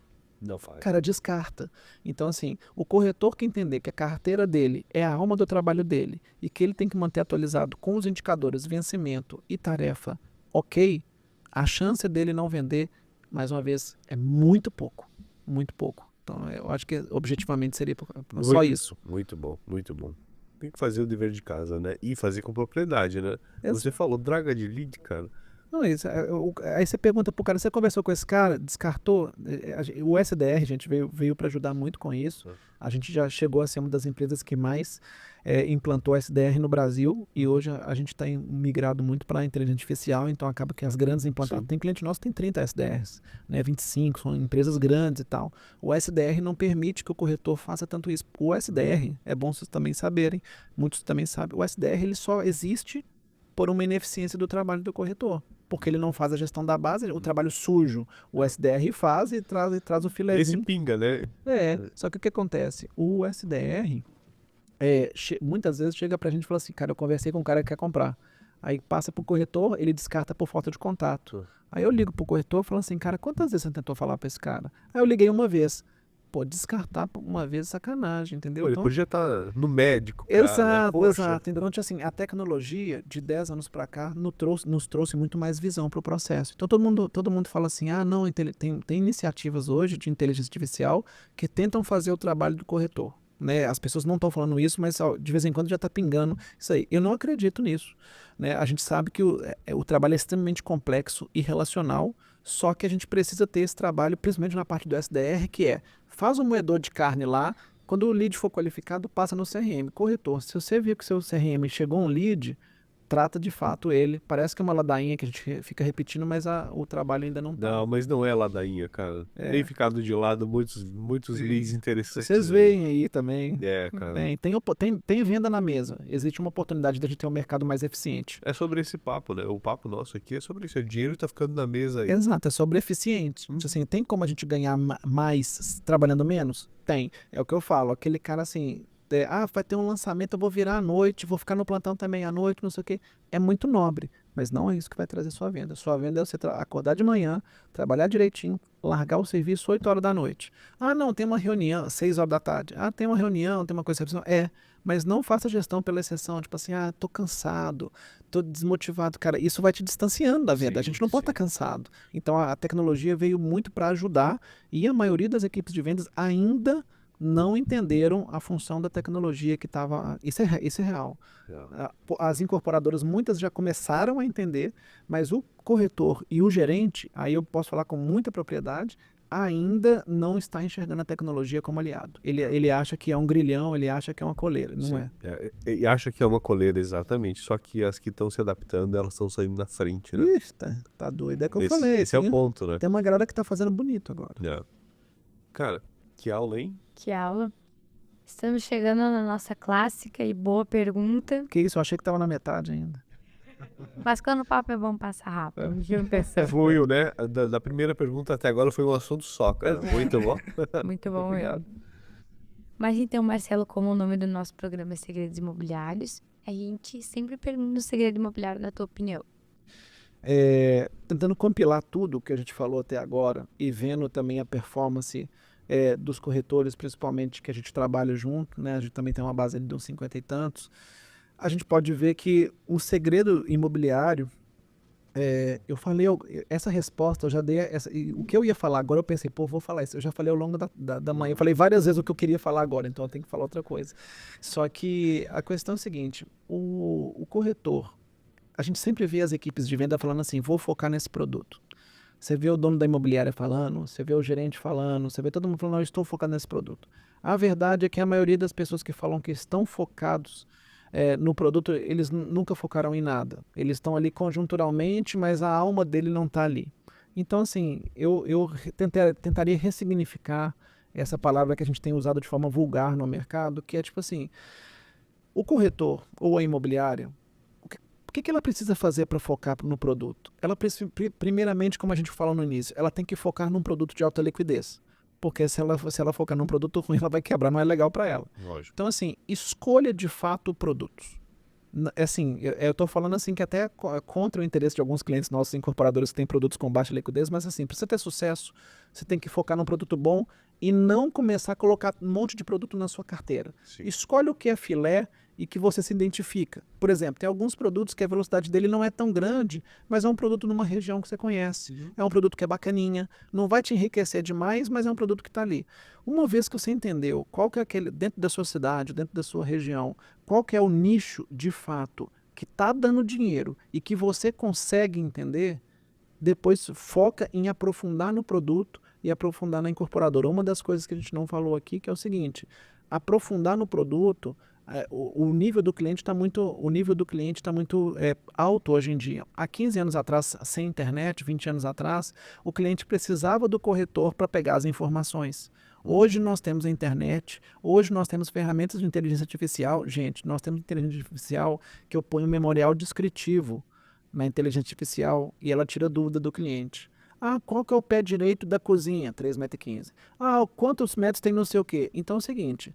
Não faz. Cara, descarta. Então, assim, o corretor que entender que a carteira dele é a alma do trabalho dele e que ele tem que manter atualizado com os indicadores vencimento e tarefa ok, a chance dele não vender, mais uma vez, é muito pouco. Muito pouco. Então, eu acho que objetivamente seria só isso. Muito bom, muito bom. Tem que fazer o dever de casa, né? E fazer com propriedade, né? Você falou draga de lead, cara. Não, isso, aí você pergunta pro cara, você conversou com esse cara, descartou? O SDR, gente, veio para ajudar muito com isso. A gente já chegou a ser uma das empresas que mais implantou SDR no Brasil e hoje a gente está migrado muito para a inteligência artificial, então acaba que as grandes implantadas, tem cliente nosso que tem 30 SDRs, né, 25, são empresas grandes e tal. O SDR não permite que o corretor faça tanto isso. O SDR, é bom vocês também saberem, muitos também sabem, o SDR ele só existe por uma ineficiência do trabalho do corretor. Porque ele não faz a gestão da base, o trabalho sujo, o SDR faz e traz o filézinho. Esse pinga, né? Só que o que acontece? O SDR, muitas vezes chega pra gente e fala assim, cara, eu conversei com um cara que quer comprar. Aí passa pro corretor, ele descarta por falta de contato. Aí eu ligo pro corretor e falo assim, cara, quantas vezes você tentou falar pra esse cara? Aí eu liguei uma vez. Pô, descartar uma vez é sacanagem, entendeu? Pô, ele então, podia estar no médico, cara, exato, né? exato. Então, assim, a tecnologia de 10 anos para cá nos trouxe muito mais visão para o processo. Então, todo mundo fala assim, não, tem iniciativas hoje de inteligência artificial que tentam fazer o trabalho do corretor. Né? As pessoas não estão falando isso, mas de vez em quando já está pingando isso aí. Eu não acredito nisso. Né? A gente sabe que o trabalho é extremamente complexo e relacional, só que a gente precisa ter esse trabalho, principalmente na parte do SDR, que faz um moedor de carne lá, quando o lead for qualificado, passa no CRM. Corretor, se você viu que o seu CRM chegou um lead, trata de fato ele. Parece que é uma ladainha que a gente fica repetindo, mas o trabalho ainda não tá. Não, mas não é ladainha, cara. Tem ficado de lado muitos leads interessantes. Vocês veem aí também. Cara. Tem venda na mesa. Existe uma oportunidade de a gente ter um mercado mais eficiente. É sobre esse papo, né? O papo nosso aqui é sobre isso. O dinheiro tá ficando na mesa aí. Exato, é sobre eficiente. Assim, tem como a gente ganhar mais trabalhando menos? Tem. É o que eu falo. Aquele cara assim... vai ter um lançamento, eu vou virar à noite, vou ficar no plantão também à noite, não sei o quê. É muito nobre, mas não é isso que vai trazer sua venda. Sua venda é você acordar de manhã, trabalhar direitinho, largar o serviço 8 horas da noite. Não, tem uma reunião, 6 horas da tarde. Tem uma reunião, tem uma coisa... mas não faça gestão pela exceção, tipo assim, tô cansado, tô desmotivado. Cara, isso vai te distanciando da venda. A gente não pode estar cansado. Então, a tecnologia veio muito para ajudar e a maioria das equipes de vendas ainda não entenderam a função da tecnologia que estava... Isso é real. As incorporadoras, muitas já começaram a entender, mas o corretor e o gerente, aí eu posso falar com muita propriedade, ainda não está enxergando a tecnologia como aliado. Ele acha que é um grilhão, ele acha que é uma coleira, não é? E acha que é uma coleira, exatamente. Só que as que estão se adaptando, elas estão saindo na frente, né? Ixi, tá doido. É que eu falei. Esse é o ponto, né? Tem uma galera que tá fazendo bonito agora. Cara, que aula, hein? Que aula. Estamos chegando na nossa clássica e boa pergunta. Que isso, eu achei que tava na metade ainda. Mas quando o papo é bom, passa rápido. Juro, pessoal. Fluiu, né? Da primeira pergunta até agora foi um assunto só, cara. Muito bom. Muito bom mesmo. Obrigado. Mas então, Marcelo, como o nome do nosso programa é Segredos Imobiliários, a gente sempre pergunta o segredo imobiliário na tua opinião. Tentando compilar tudo que a gente falou até agora e vendo também a performance dos corretores, principalmente que a gente trabalha junto, né? A gente também tem uma base ali de uns 50 e tantos. A gente pode ver que o segredo imobiliário, eu falei, essa resposta eu já dei, o que eu ia falar agora eu pensei, pô, vou falar isso. Eu já falei ao longo da manhã, eu falei várias vezes o que eu queria falar agora, então eu tenho que falar outra coisa. Só que a questão é a seguinte, o corretor, a gente sempre vê as equipes de venda falando assim, vou focar nesse produto. Você vê o dono da imobiliária falando, você vê o gerente falando, você vê todo mundo falando, não, eu estou focado nesse produto. A verdade é que a maioria das pessoas que falam que estão focados no produto, eles nunca focaram em nada. Eles estão ali conjunturalmente, mas a alma dele não está ali. Então, assim, eu tentaria ressignificar essa palavra que a gente tem usado de forma vulgar no mercado, que é tipo assim, o corretor ou a imobiliária, o que ela precisa fazer para focar no produto? Ela precisa, primeiramente, como a gente falou no início, ela tem que focar num produto de alta liquidez. Porque se ela focar num produto ruim, ela vai quebrar, não é legal para ela. Lógico. Então, assim, escolha de fato produtos. Assim, eu estou falando assim que até contra o interesse de alguns clientes nossos incorporadores que têm produtos com baixa liquidez, mas assim, para você ter sucesso, você tem que focar num produto bom e não começar a colocar um monte de produto na sua carteira. Sim. Escolhe o que é filé e que você se identifica. Por exemplo, tem alguns produtos que a velocidade dele não é tão grande, mas é um produto numa região que você conhece. É um produto que é bacaninha, não vai te enriquecer demais, mas é um produto que está ali. Uma vez que você entendeu qual que é aquele, dentro da sua cidade, dentro da sua região, qual que é o nicho de fato que está dando dinheiro e que você consegue entender, depois foca em aprofundar no produto e aprofundar na incorporadora. Uma das coisas que a gente não falou aqui que é o seguinte, aprofundar no produto, o nível do cliente está muito alto hoje em dia. Há 15 anos atrás, sem internet, 20 anos atrás, o cliente precisava do corretor para pegar as informações. Hoje nós temos a internet, hoje nós temos ferramentas de inteligência artificial. Gente, nós temos inteligência artificial que eu ponho um memorial descritivo na inteligência artificial e ela tira dúvida do cliente. Ah, qual que é o pé direito da cozinha? 3,15 m. Ah, quantos metros tem não sei o quê? Então é o seguinte,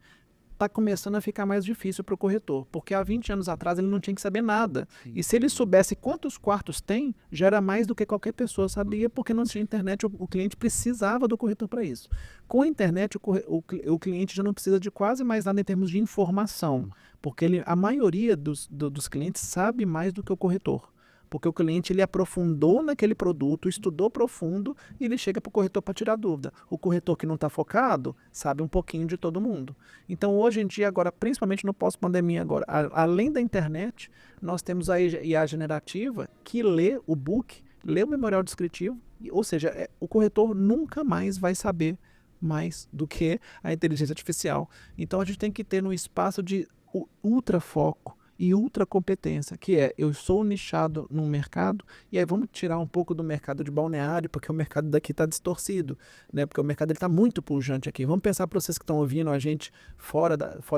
está começando a ficar mais difícil para o corretor, porque há 20 anos atrás ele não tinha que saber nada. E se ele soubesse quantos quartos tem, já era mais do que qualquer pessoa sabia, porque não tinha internet, o cliente precisava do corretor para isso. Com a internet, o cliente já não precisa de quase mais nada em termos de informação, porque a maioria dos clientes sabe mais do que o corretor. Porque o cliente ele aprofundou naquele produto, estudou profundo e ele chega para o corretor para tirar dúvida. O corretor que não está focado sabe um pouquinho de todo mundo. Então hoje em dia, agora, principalmente no pós-pandemia agora, além da internet, nós temos a IA generativa que lê o book, lê o memorial descritivo, ou seja, o corretor nunca mais vai saber mais do que a inteligência artificial. Então a gente tem que ter um espaço de ultra foco e ultra competência, que é, eu sou nichado num mercado, e aí vamos tirar um pouco do mercado de balneário, porque o mercado daqui está distorcido, né? Porque o mercado está muito pujante aqui. Vamos pensar para vocês que estão ouvindo a gente fora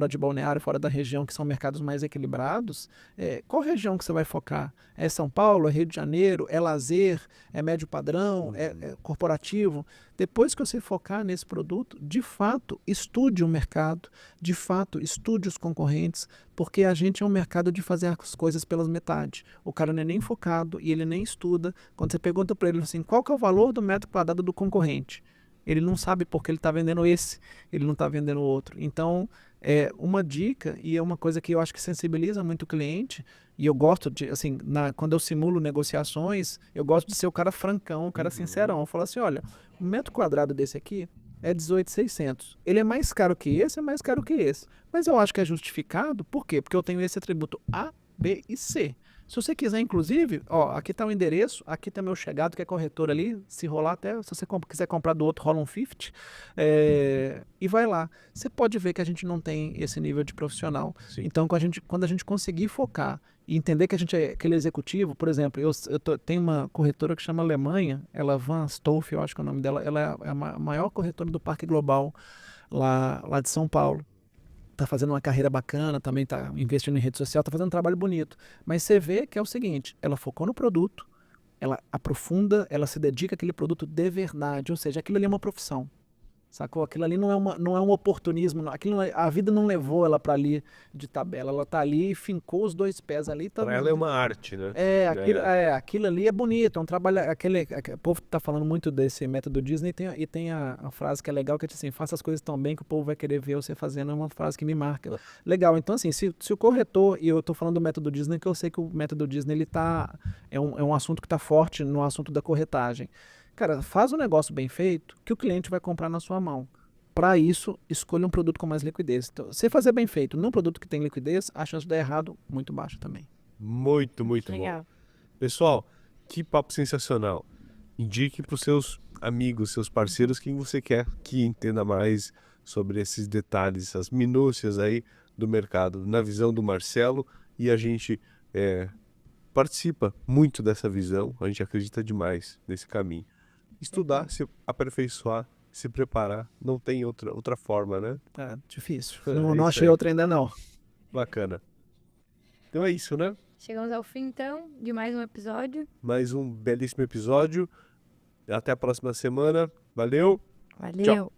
de balneário, fora da região, que são mercados mais equilibrados, qual região que você vai focar? É São Paulo, é Rio de Janeiro, é lazer, é médio padrão, é corporativo? Depois que você focar nesse produto, de fato, estude o mercado, de fato, estude os concorrentes, porque a gente é um mercado de fazer as coisas pelas metades. O cara não é nem focado e ele nem estuda. Quando você pergunta para ele assim, qual que é o valor do metro quadrado do concorrente? Ele não sabe porque ele está vendendo esse, ele não está vendendo o outro. Então, é uma dica e é uma coisa que eu acho que sensibiliza muito o cliente. E eu gosto de, assim, quando eu simulo negociações, eu gosto de ser o cara francão, o cara sincerão. Eu falo assim, olha, um metro quadrado desse aqui é 18.600. Ele é mais caro que esse, é mais caro que esse. Mas eu acho que é justificado, por quê? Porque eu tenho esse atributo A, B e C. Se você quiser, inclusive, ó, aqui está o endereço, aqui está meu chegado, que é corretor ali, se rolar até, se você quiser comprar do outro, rola um 50, e vai lá. Você pode ver que a gente não tem esse nível de profissional. Sim. Então, quando a gente conseguir focar e entender que a gente é aquele executivo, por exemplo, tenho uma corretora que chama Alemanha, ela Van Stolf, eu acho que é o nome dela, ela é a maior corretora do Parque Global lá de São Paulo. tá fazendo uma carreira bacana, também tá investindo em rede social, tá fazendo um trabalho bonito. Mas você vê que é o seguinte, ela focou no produto, ela aprofunda, ela se dedica àquele produto de verdade, ou seja, aquilo ali é uma profissão. Sacou? Aquilo ali não é um oportunismo, a vida não levou ela para ali de tabela, ela tá ali, fincou os 2 pés ali. Tá, Para ela é uma arte, né? Aquilo ali é bonito, é um trabalho, o povo tá falando muito desse método Disney e tem a frase que é legal, que é assim, faça as coisas tão bem que o povo vai querer ver você fazendo, é uma frase que me marca. Legal, então assim, se o corretor, e eu tô falando do método Disney, que eu sei que o método Disney, ele tá, é um assunto que tá forte no assunto da corretagem. Cara, faz um negócio bem feito que o cliente vai comprar na sua mão. Para isso, escolha um produto com mais liquidez. Então, se fazer bem feito num produto que tem liquidez, a chance de dar errado muito baixa também. Muito, muito bom. Legal. Pessoal, que papo sensacional. Indique para os seus amigos, seus parceiros, quem você quer que entenda mais sobre esses detalhes, essas minúcias aí do mercado, na visão do Marcelo, e a gente participa muito dessa visão, a gente acredita demais nesse caminho. Estudar, se aperfeiçoar, se preparar, não tem outra forma, né? É difícil. É Não isso achei aí. outra ainda não. Bacana. Então é isso, né? Chegamos ao fim, então, de mais um episódio. Mais um belíssimo episódio. Até a próxima semana. Valeu! Valeu!